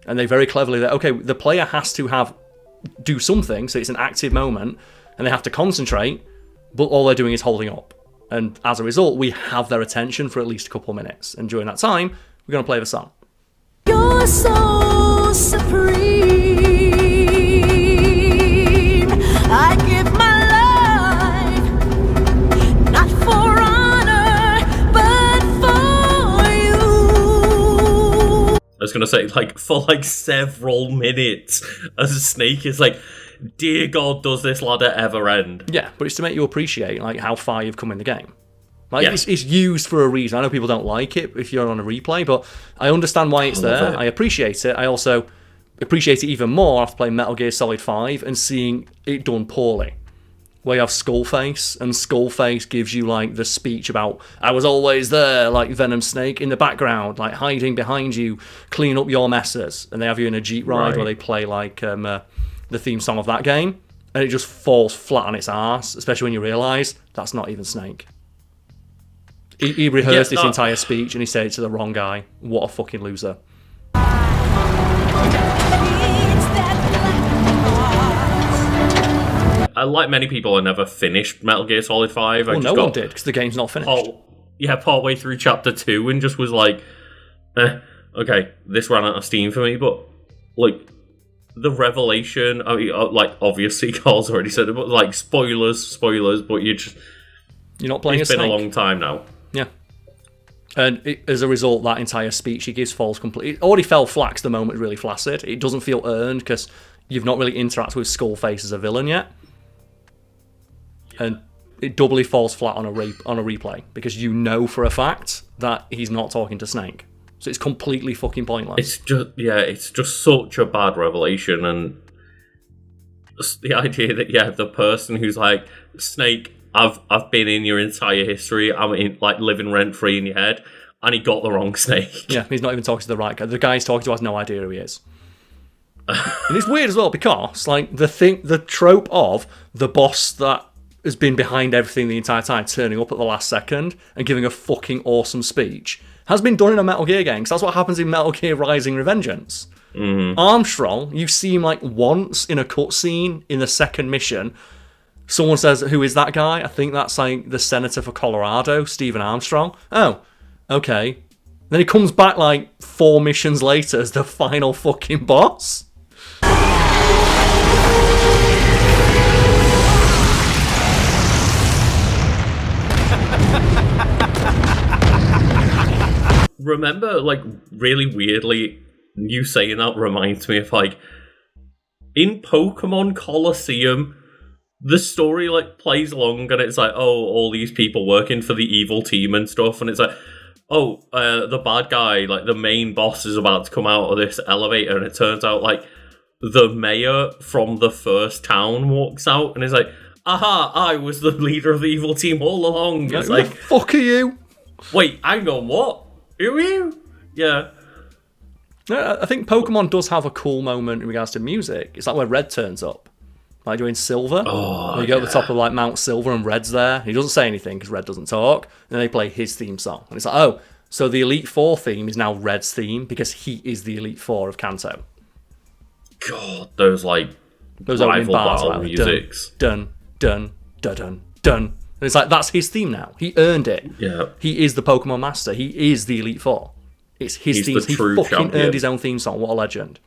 And they very cleverly, okay, the player has to do something, so it's an active moment, and they have to concentrate, but all they're doing is holding up. And as a result, we have their attention for at least a couple of minutes. And during that time, we're going to play the song. You're so supreme. I give my life, not for honor, but for you. I was going to say, like, for like several minutes, as a Snake is like, dear God, does this ladder ever end? Yeah, but it's to make you appreciate like how far you've come in the game. Like it's used for a reason. I know people don't like it if you're on a replay, but I understand why it's there. I appreciate it. I also appreciate it even more after playing Metal Gear Solid 5 and seeing it done poorly. Where you have Skullface, and Skullface gives you like the speech about I was always there, like Venom Snake in the background, like hiding behind you, clean up your messes, and they have you in a Jeep ride where they play like the theme song of that game, and it just falls flat on its arse, especially when you realise that's not even Snake. He rehearsed this entire speech and he said it to the wrong guy. What a fucking loser. Like many people, I never finished Metal Gear Solid 5. Well, no one did, because the game's not finished. Partway through Chapter 2 and just was like, okay, this ran out of steam for me, but, like, the revelation, I mean, like, obviously, Carl's already said it, but, like, spoilers, but you're not playing It's a been snake. a long time now. Yeah. And as a result, that entire speech he gives falls complete. It already fell flat 'cause the moment is really flaccid. It doesn't feel earned because you've not really interacted with Skullface as a villain yet. And it doubly falls flat on a replay because you know for a fact that he's not talking to Snake. So it's completely fucking pointless. It's just such a bad revelation, and the idea that the person who's like, Snake, I've been in your entire history, I'm in, like, living rent free in your head, and he got the wrong Snake. Yeah, he's not even talking to the right guy. The guy he's talking to has no idea who he is. And it's weird as well because, like, the trope of the boss that has been behind everything the entire time turning up at the last second and giving a fucking awesome speech has been done in a Metal Gear game, because that's what happens in Metal Gear Rising: Revengeance. Mm-hmm. Armstrong, you see him like once in a cutscene in the second mission. Someone says, "Who is that guy?" I think that's like the senator for Colorado, Stephen Armstrong. Oh, okay. Then he comes back like 4 missions later as the final fucking boss. Remember, like, really weirdly, you saying that reminds me of, like, in Pokemon Colosseum, the story, like, plays along and it's like, oh, all these people working for the evil team and stuff, and it's like, oh, the bad guy, like, the main boss is about to come out of this elevator, and it turns out, like, the mayor from the first town walks out and is like, aha, I was the leader of the evil team all along. It's like, who the fuck are you? Wait, hang on, what? Who are you? Yeah. I think Pokemon does have a cool moment in regards to music. It's like where Red turns up. Like you're in Silver. Oh, you go to the top of like Mount Silver and Red's there. He doesn't say anything because Red doesn't talk. And then they play his theme song. And it's like, oh, so the Elite Four theme is now Red's theme because he is the Elite Four of Kanto. God, those opening bars, like, musics. Dun, dun, dun, dun, dun. And it's like, that's his theme now. He earned it. Yeah. He is the Pokemon Master. He is the Elite Four. It's his theme. He fucking champion. Earned his own theme song. What a legend.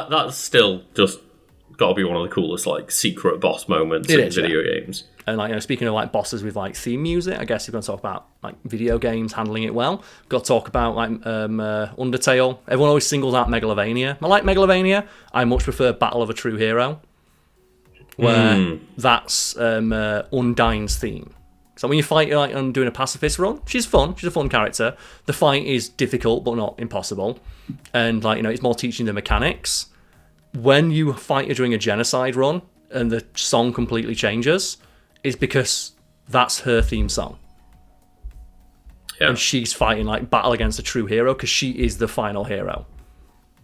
That's still just got to be one of the coolest, like, secret boss moments in video games. And, like, you know, speaking of like bosses with like theme music, I guess we're going to talk about like video games handling it well. We've got to talk about like Undertale. Everyone always singles out Megalovania. I like Megalovania. I much prefer Battle of a True Hero, where that's Undyne's theme. So when you fight, you're like, I'm doing a pacifist run. She's fun. She's a fun character. The fight is difficult, but not impossible. And, like, you know, it's more teaching the mechanics. When you fight her during a genocide run and the song completely changes, it's because that's her theme song. Yeah. And she's fighting, like, battle against a true hero because she is the final hero.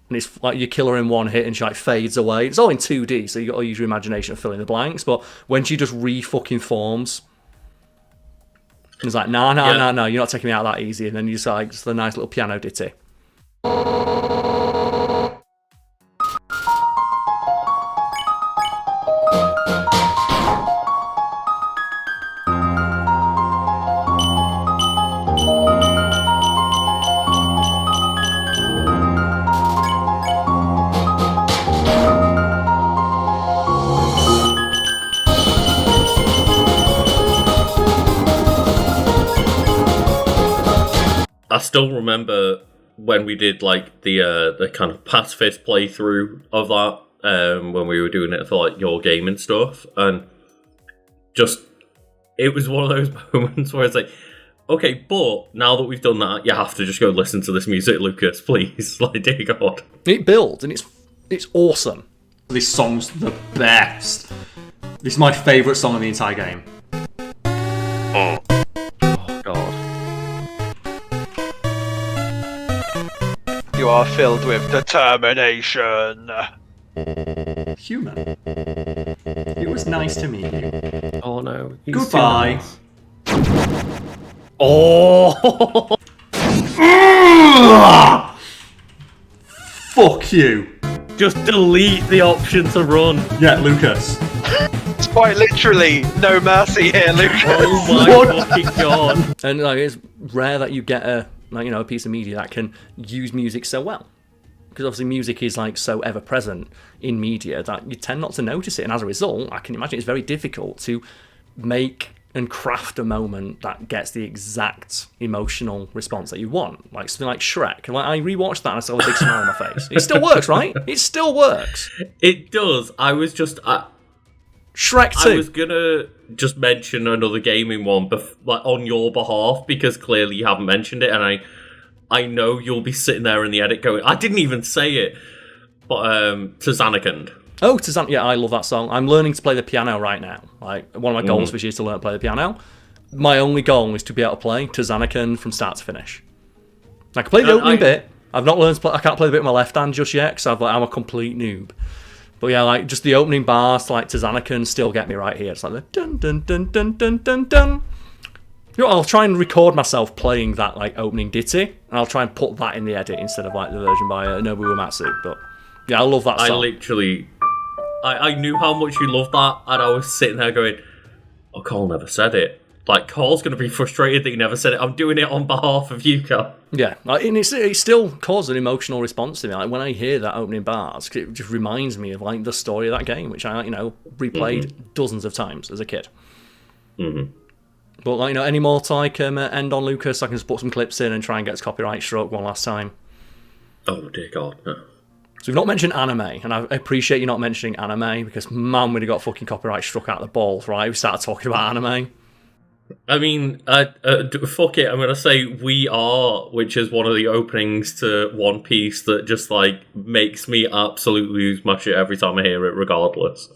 And it's like you kill her in one hit and she, like, fades away. It's all in 2D, so you got to use your imagination to fill in the blanks. But when she just re-fucking forms, it's like, no, you're not taking me out that easy. And then you just like, just a nice little piano ditty. I still remember when we did like the kind of pacifist playthrough of that when we were doing it for like your game and stuff, and just it was one of those moments where it's like, Okay, but now that we've done that, you have to just go listen to this music, Lucas, please. Like, dear God. It builds, and it's awesome. This song's the best. This is my favourite song in the entire game. Oh God. You are filled with determination. Human. It was nice to meet you. Oh no. Goodbye. Oh! Fuck you. Just delete the option to run. Yeah, Lucas. It's quite literally no mercy here, Lucas. Oh my fucking God. And like, it's rare that you get a piece of media that can use music so well. Because obviously music is like so ever present in media that you tend not to notice it, and as a result, I can imagine it's very difficult to make and craft a moment that gets the exact emotional response that you want. Like something like Shrek. Like, I rewatched that and I still have a big smile on my face. It still works, right? It still works. It does. I was just... Shrek 2. I was gonna just mention another gaming one like on your behalf, because clearly you haven't mentioned it, and I know you'll be sitting there in the edit going, I didn't even say it, but Tzanakand. Oh, yeah, I love that song. I'm learning to play the piano right now. Like, one of my goals this year is to learn to play the piano. My only goal is to be able to play Tzanakand from start to finish. I can play the opening bit. I've not learned to play. I can't play the bit with my left hand just yet, because I'm a complete noob. But yeah, like, just the opening bars to like Tzanakand still get me right here. It's like the dun dun dun dun dun dun dun. You know, I'll try and record myself playing that like opening ditty, and I'll try and put that in the edit instead of like the version by Nobuo Uematsu. But yeah, I love that song. I knew how much you loved that, and I was sitting there going, oh, Carl never said it. Like, Carl's going to be frustrated that he never said it. I'm doing it on behalf of you, Carl. Yeah, and it still causes an emotional response to me. Like, when I hear that opening bars, it just reminds me of like the story of that game, which I, replayed dozens of times as a kid. Mm-hmm. But like, any more to like end on Lucas, I can just put some clips in and try and get his copyright struck one last time. Oh dear God, no. So we've not mentioned anime, and I appreciate you not mentioning anime, because man, we'd have got fucking copyright struck out of the balls, right? We started talking about anime. I mean, fuck it, I'm going to say We Are, which is one of the openings to One Piece that just, like, makes me absolutely lose my shit every time I hear it, regardless.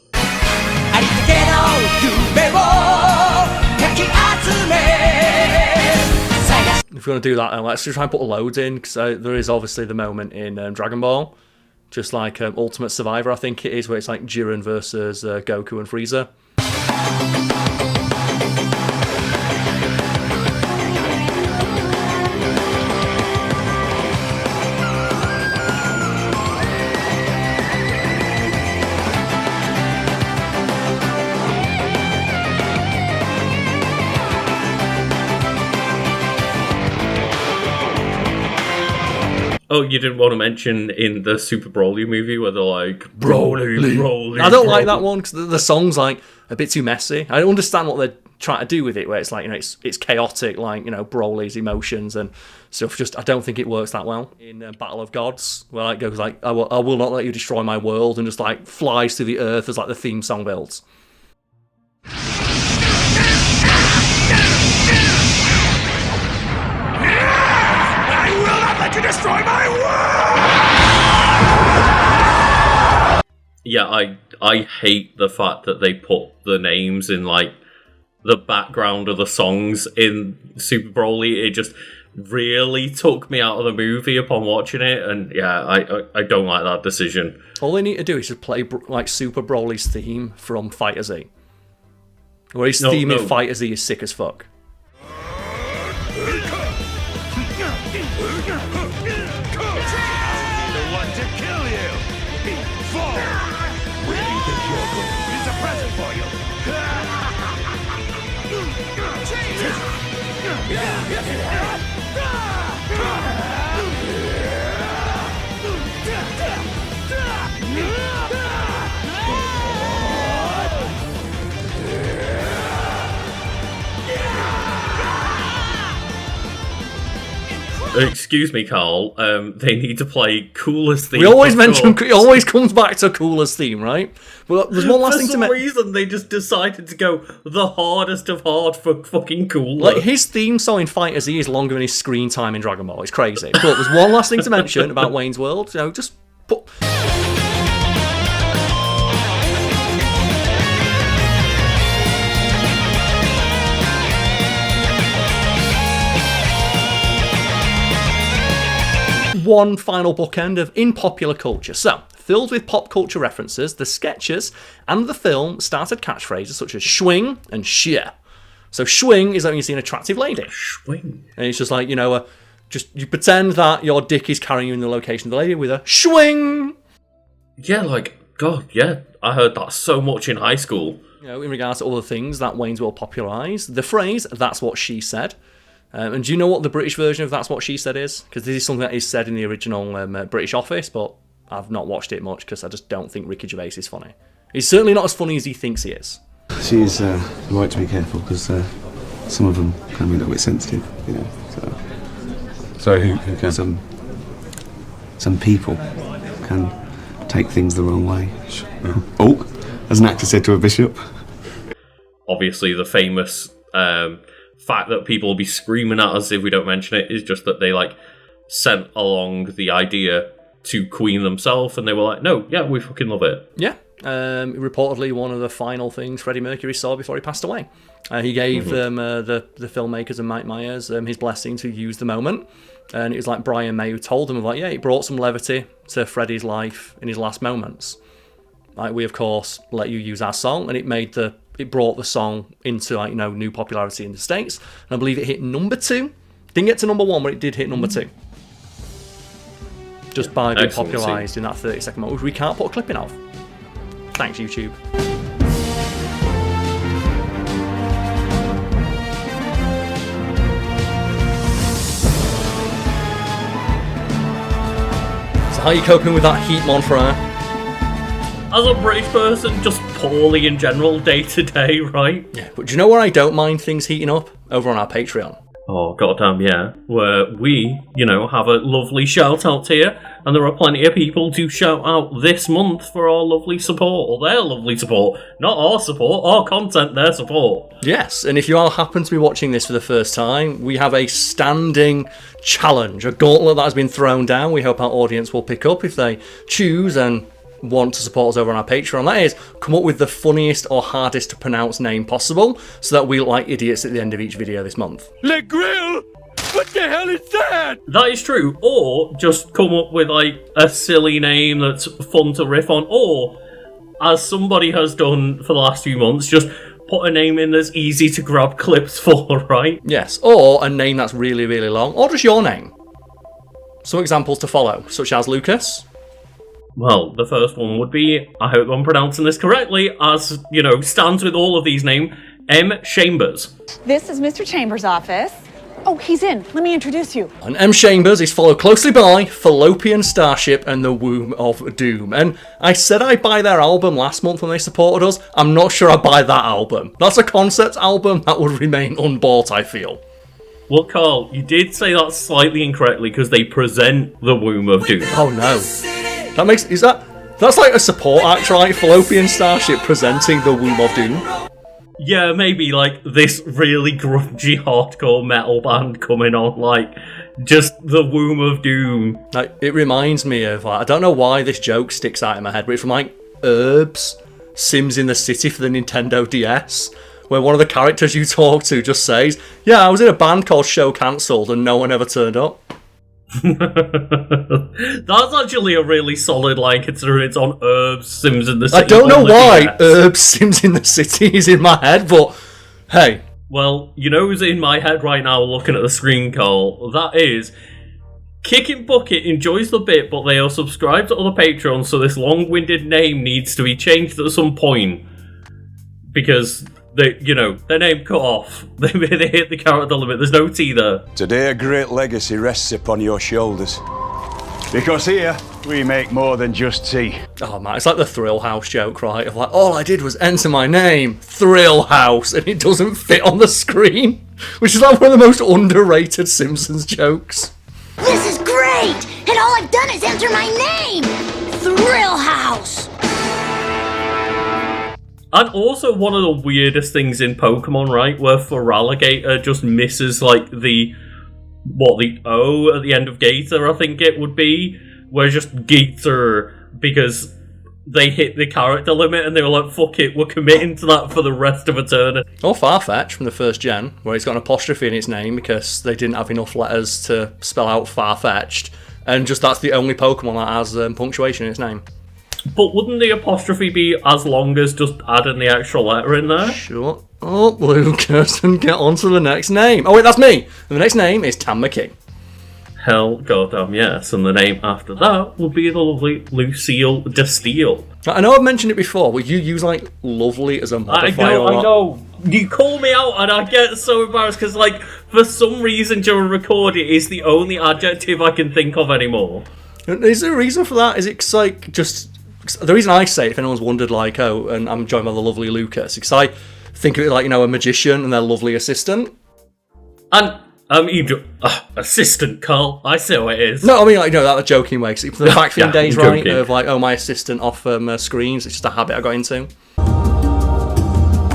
If we're going to do that, let's just try and put loads in, because there is obviously the moment in Dragon Ball, just like Ultimate Survivor, I think it is, where it's like Jiren versus Goku and Frieza. Oh, you didn't want to mention in the Super Broly movie where they're like, Broly. I don't like that one, because the song's like a bit too messy. I understand what they're trying to do with it, where it's like, it's chaotic, like, Broly's emotions and stuff. Just, I don't think it works that well. In Battle of Gods, where like goes like, I will not let you destroy my world, and just like flies through the earth as like the theme song builds. To destroy my world! Yeah, I hate the fact that they put the names in, like, the background of the songs in Super Broly. It just really took me out of the movie upon watching it, and yeah, I don't like that decision. All they need to do is just play, like, Super Broly's theme from Fighter Z. Where his theme in Fighter Z is sick as fuck. excuse me, Carl. They need to play Coolest theme. We always mention it. Always comes back to Coolest theme, right? Well, there's one last thing to mention. For some reason, they just decided to go the hardest of hard for fucking cool. Like, his theme song in Fighter Z is longer than his screen time in Dragon Ball. It's crazy. But there's one last thing to mention about Wayne's World. You know, just put. One final bookend of in popular culture. So, filled with pop culture references, the sketches and the film started catchphrases such as schwing and sheer. So schwing is that when you see an attractive lady. Schwing. And it's just like, you know, just you pretend that your dick is carrying you in the location of the lady with a schwing. Yeah, like, God, yeah. I heard that so much in high school. You know, in regards to other things that Wayne's World popularised, the phrase, that's what she said. And do you know what the British version of That's What She Said is? Because this is something that is said in the original British Office, but I've not watched it much because I just don't think Ricky Gervais is funny. He's certainly not as funny as he thinks he is. She's right to be careful because some of them can be a little bit sensitive, you know. So who can? Some people can take things the wrong way. Oh, as an actor said to a bishop. Obviously, the famous fact that people will be screaming at us if we don't mention it is just that they like sent along the idea to Queen themselves, and they were like, "No, yeah, we fucking love it." Yeah. Reportedly, one of the final things Freddie Mercury saw before he passed away. He gave the filmmakers and Mike Myers his blessing to use the moment, and it was like Brian May who told them, like, yeah, it brought some levity to Freddie's life in his last moments. Like, we of course let you use our song, and it brought the song into, like, you know, new popularity in the States, and I believe it hit number 2. Didn't get to number 1, but it did hit number 2. Just by being popularised in that 30-second moment, which we can't put a clip in of. Thanks, YouTube. So how are you coping with that heat, Monfrere? As a British person, just poorly in general, day to day, right? Yeah, but do you know where I don't mind things heating up? Over on our Patreon. Oh, goddamn, yeah. Where we, you know, have a lovely shout out here, and there are plenty of people to shout out this month for our lovely support, or their lovely support. Not our support, our content, their support. Yes, and if you all happen to be watching this for the first time, we have a standing challenge, a gauntlet that has been thrown down. We hope our audience will pick up if they choose and want to support us over on our Patreon. That is, come up with the funniest or hardest to pronounce name possible so that we look like idiots at the end of each video this month. Le Grill? What the hell is that? That is true. Or just come up with like a silly name that's fun to riff on, or as somebody has done for the last few months, just put a name in that's easy to grab clips for, right? Yes, or a name that's really, really long, or just your name. Some examples to follow, such as Lucas. Well, the first one would be, I hope I'm pronouncing this correctly, as, you know, stands with all of these names, M. Chambers. This is Mr. Chambers' office. Oh, he's in. Let me introduce you. And M. Chambers is followed closely by Fallopian Starship and the Womb of Doom. And I said I'd buy their album last month when they supported us. I'm not sure I'd buy that album. That's a concept album that would remain unbought, I feel. Well, Carl, you did say that slightly incorrectly because they present the Womb of Doom. Oh, no. That's like a support act, right? Fallopian Starship presenting the Womb of Doom. Yeah, maybe like this really grungy hardcore metal band coming on, like just the Womb of Doom. Like, it reminds me of, I don't know why this joke sticks out in my head, but it's from like Herb's Sims in the City for the Nintendo DS, where one of the characters you talk to just says, yeah, I was in a band called Show Cancelled and no one ever turned up. That's actually a really solid line considering it's on Herb's Sims in the City. I don't know why Herb's Sims in the City is in my head, but hey. Well, you know who's in my head right now looking at the screen, Carl? That is Kicking Bucket enjoys the bit, but they are subscribed to other Patreons, so this long-winded name needs to be changed at some point. Because their name cut off. They hit the character limit. There's no T there. Today a great legacy rests upon your shoulders. Because here, we make more than just tea. Oh man, it's like the Thrill House joke, right? Of like, all I did was enter my name, Thrill House, and it doesn't fit on the screen. Which is like one of the most underrated Simpsons jokes. This is great! And all I've done is enter my name! Thrill House! And also one of the weirdest things in Pokemon, right, where Feraligatr just misses, like, the O at the end of Gator, I think it would be, where just Gator, because they hit the character limit and they were like, fuck it, we're committing to that for the rest of eternity. Or Farfetch from the first gen, where it's got an apostrophe in its name because they didn't have enough letters to spell out Farfetched, and just that's the only Pokemon that has punctuation in its name. But wouldn't the apostrophe be as long as just adding the actual letter in there? Sure. Oh, Lucas, and get on to the next name. Oh wait, that's me! And the next name is Tam McKee. Hell goddamn yes, and the name after that would be the lovely Lucille DeSteele. I know I've mentioned it before, but you use, like, lovely as a modifier. I know. You call me out and I get so embarrassed because, like, for some reason during recording, it's the only adjective I can think of anymore. Is there a reason for that? Is it 'cause, like, just... The reason I say it, if anyone's wondered, like, oh, and I'm joined by the lovely Lucas, because I think of it like, you know, a magician and their lovely assistant. And... assistant, Carl. I see what it is. No, I mean, like, you know, that joking way. Because the back thing days, right? joking. Of like, oh, my assistant off screens. It's just a habit I got into.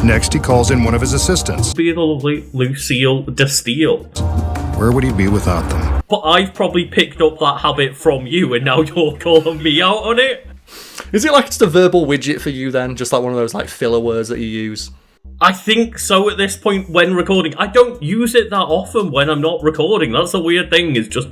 Next, he calls in one of his assistants. Be the lovely Lucille DeSteele. Where would he be without them? But I've probably picked up that habit from you, and now you're calling me out on it. Is it like it's a verbal widget for you then? Just like one of those like filler words that you use? I think so at this point when recording. I don't use it that often when I'm not recording. That's a weird thing. It's just,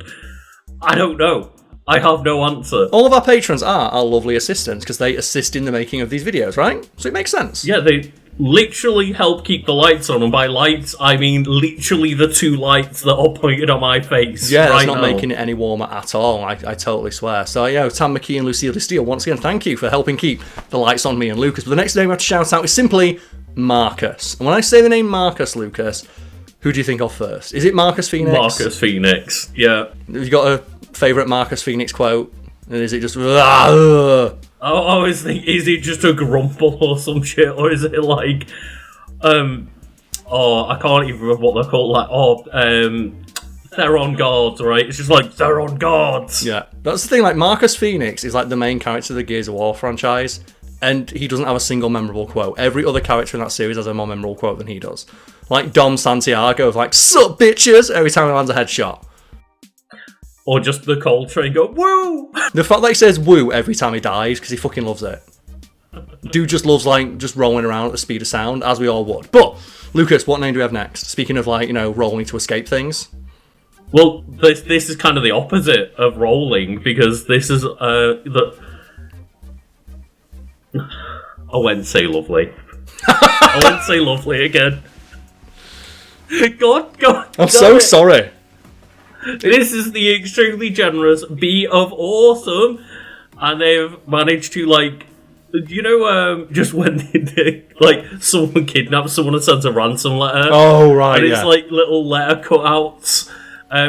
I don't know. I have no answer. All of our patrons are our lovely assistants because they assist in the making of these videos, right? So it makes sense. Yeah, they literally help keep the lights on. And by lights, I mean literally the two lights that are pointed on my face. Yeah, that's right not now. making it any warmer at all. I totally swear. So, yeah, Tam McKee and Lucille DeSteele, once again, thank you for helping keep the lights on me and Lucas. But the next name I have to shout out is simply Marcus. And when I say the name Marcus, Lucas, who do you think of first? Is it Marcus Phoenix? Marcus Phoenix, yeah. Have you got a favourite Marcus Phoenix quote? And is it just... I always think, is it just a grumble or some shit? Or is it like... I can't even remember what they're called. Like, they're on guards, right? It's just like, they're on guards. Yeah. That's the thing, like, Marcus Phoenix is like the main character of the Gears of War franchise. And he doesn't have a single memorable quote. Every other character in that series has a more memorable quote than he does. Like Dom Santiago of like, sup bitches, every time he lands a headshot. Or just the Coltrane go, woo! The fact that he says woo every time he dies, because he fucking loves it. Dude just loves, like, just rolling around at the speed of sound, as we all would. But, Lucas, what name do we have next? Speaking of, like, you know, rolling to escape things. Well, this is kind of the opposite of rolling, because this is, I went say lovely. I went say lovely again. God. I'm so sorry. This is the extremely generous B of awesome, and they've managed to, like, you know, just when they like someone kidnaps someone and sends a ransom letter. Oh right, and it's like little letter cutouts.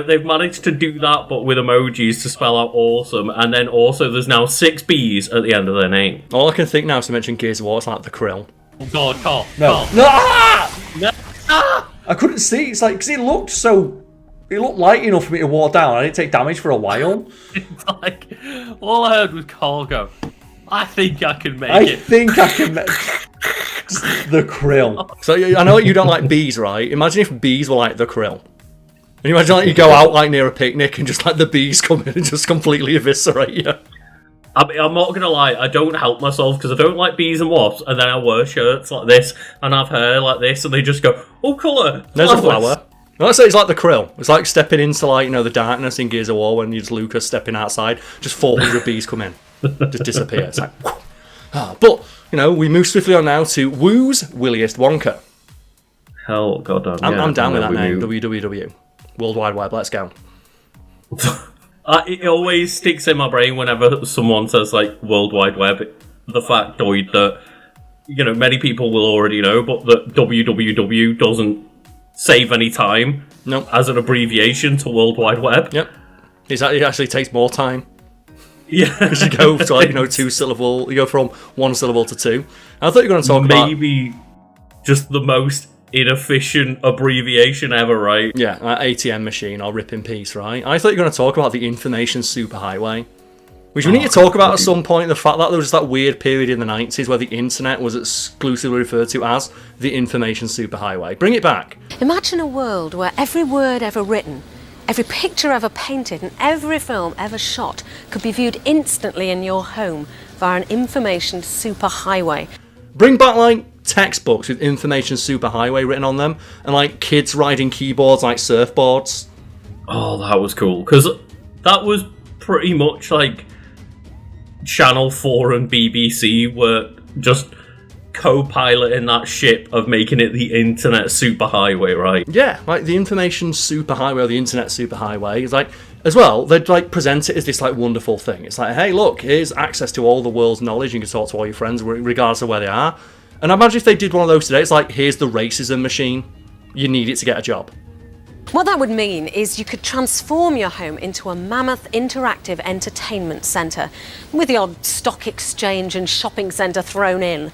They've managed to do that, but with emojis to spell out awesome, and then also there's now 6 B's at the end of their name. All I can think now is to mention Gears of War. It's like the Krill. Oh God, Carl! No. No! Ah! I couldn't see. It's like because it looked light enough for me to walk down. I didn't take damage for a while. It's like all I heard was Carl go, I think I can make it. I think I can make the Krill. So I know you don't like bees, right? Imagine if bees were like the Krill. And you imagine like you go out like near a picnic and just like the bees come in and just completely eviscerate you. I'm not gonna lie, I don't help myself because I don't like bees and wasps, and then I wear shirts like this and have hair like this, and they just go, oh, colour. There's a flower. Let's say it's like the Krill. It's like stepping into like, you know, the darkness in Gears of War when you just Lucas stepping outside, just 400 bees come in, just disappear. It's like, but you know, we move swiftly on now to Woo's Williest Wonka. Hell, goddamn. I'm down with that name. WWW. World Wide Web. Let's go. It always sticks in my brain whenever someone says like World Wide Web. The factoid that, you know, many people will already know, but that WWW doesn't save any time. Nope. As an abbreviation to World Wide Web. Yep. It actually takes more time. Yeah. Because you go to like, you know, 2 syllable. You go from 1 syllable to 2. I thought you were going to talk about maybe just the most inefficient abbreviation ever, right? Yeah, ATM machine, I'll rip in peace, right? I thought you were going to talk about the information superhighway. Which we need to talk about at some point, the fact that there was that weird period in the 90s where the internet was exclusively referred to as the information superhighway. Bring it back. Imagine a world where every word ever written, every picture ever painted, and every film ever shot could be viewed instantly in your home via an information superhighway. Bring back, like, textbooks with information superhighway written on them, and, like, kids riding keyboards like surfboards. Oh, that was cool, because that was pretty much, like, Channel 4 and BBC were just co-piloting that ship of making it the internet superhighway, right? Yeah, like the information superhighway or the internet superhighway is like, as well, they'd like present it as this like wonderful thing. It's like, hey, look, here's access to all the world's knowledge. You can talk to all your friends regardless of where they are. And I imagine if they did one of those today, it's like, here's the racism machine. You need it to get a job. What that would mean is you could transform your home into a mammoth interactive entertainment centre, with the odd stock exchange and shopping centre thrown in.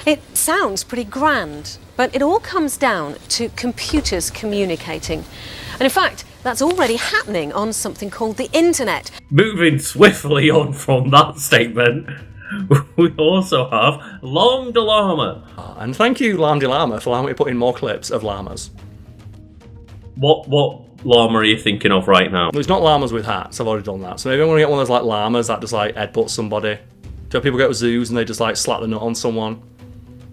It sounds pretty grand, but it all comes down to computers communicating. And in fact, that's already happening on something called the internet. Moving swiftly on from that statement, we also have Llama de Llama. And thank you, Llama de Llama, for allowing me to put in more clips of llamas. What llama are you thinking of right now? There's not llamas with hats, I've already done that. So maybe I'm going to get one of those like llamas that just like headbutt somebody. Do people go to zoos and they just like slap the nut on someone?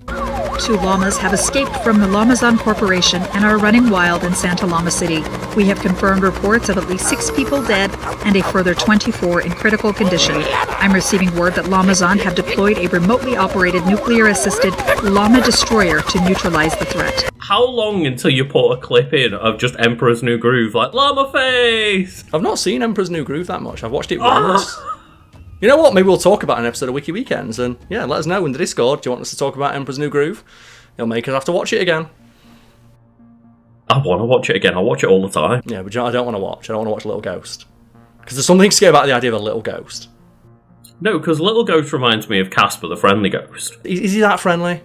2 llamas have escaped from the Lamazon Corporation and are running wild in Santa Llama City. We have confirmed reports of at least 6 people dead and a further 24 in critical condition. I'm receiving word that Lamazon have deployed a remotely operated nuclear-assisted llama destroyer to neutralize the threat. How long until you put a clip in of just Emperor's New Groove, like, llama face? I've not seen Emperor's New Groove that much. I've watched it once. You know what? Maybe we'll talk about an episode of Wiki Weekends, and yeah, let us know in the Discord. Do you want us to talk about Emperor's New Groove? It'll make us have to watch it again. I want to watch it again. I watch it all the time. Yeah, but you know, I don't want to watch. I don't want to watch Little Ghost. Because there's something scary about the idea of a little ghost. No, because Little Ghost reminds me of Casper the Friendly Ghost. Is he that friendly?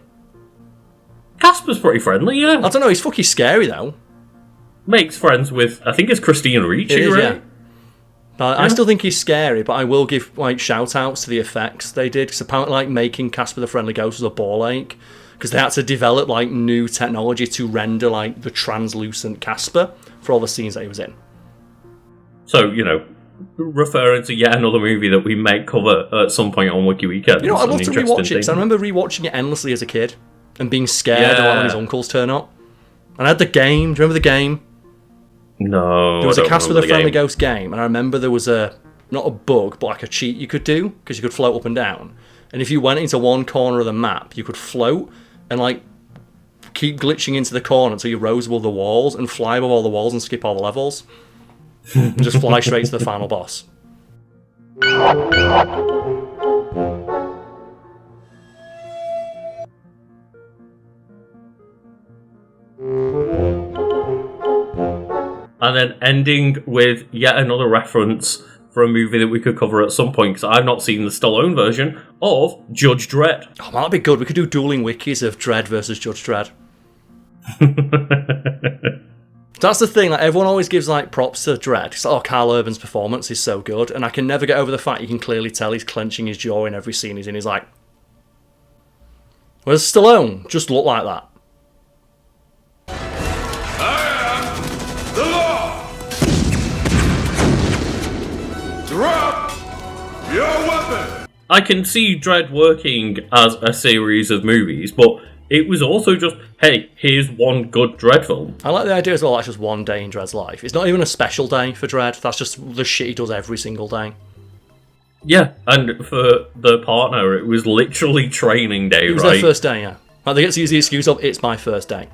Casper's pretty friendly, yeah. I don't know, he's fucking scary though. Makes friends with, I think it's Christina Ricci, right? Yeah. But I still think he's scary, but I will give like shout outs to the effects they did, because apparently like making Casper the Friendly Ghost was a ball ache, because they had to develop like new technology to render like the translucent Casper for all the scenes that he was in. So, you know, referring to yet another movie that we may cover at some point on Wiki Weekend. You know, I'd love to rewatch it, because I remember rewatching it endlessly as a kid and being scared when his uncles turn up. And I had the game. Do you remember the game? No. There was a Casper the Friendly Ghost game, and I remember there was not a bug, but like a cheat you could do, because you could float up and down. And if you went into one corner of the map, you could float and like keep glitching into the corner until you rose above the walls and fly above all the walls and skip all the levels. And just fly straight to the final boss. And then ending with yet another reference for a movie that we could cover at some point, because I've not seen the Stallone version of Judge Dredd. Oh, that'd be good. We could do dueling wikis of Dredd versus Judge Dredd. That's the thing, like, everyone always gives like props to Dredd. It's like, oh, Carl Urban's performance is so good, and I can never get over the fact you can clearly tell he's clenching his jaw in every scene he's in. He's like, whereas Stallone just looked like that. The law! Drop your weapon! I can see Dredd working as a series of movies, but it was also just, hey, here's one good Dredd film. I like the idea as well, that's just one day in Dredd's life. It's not even a special day for Dredd, that's just the shit he does every single day. Yeah, and for the partner, it was literally training day, right? It was their first day, yeah. Like, they get to use the excuse of, it's my first day.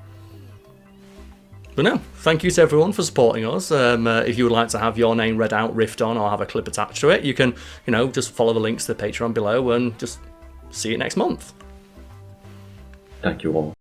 But no, thank you to everyone for supporting us. If you would like to have your name read out, riffed on, or have a clip attached to it, you can, just follow the links to the Patreon below and just see it next month. Thank you all.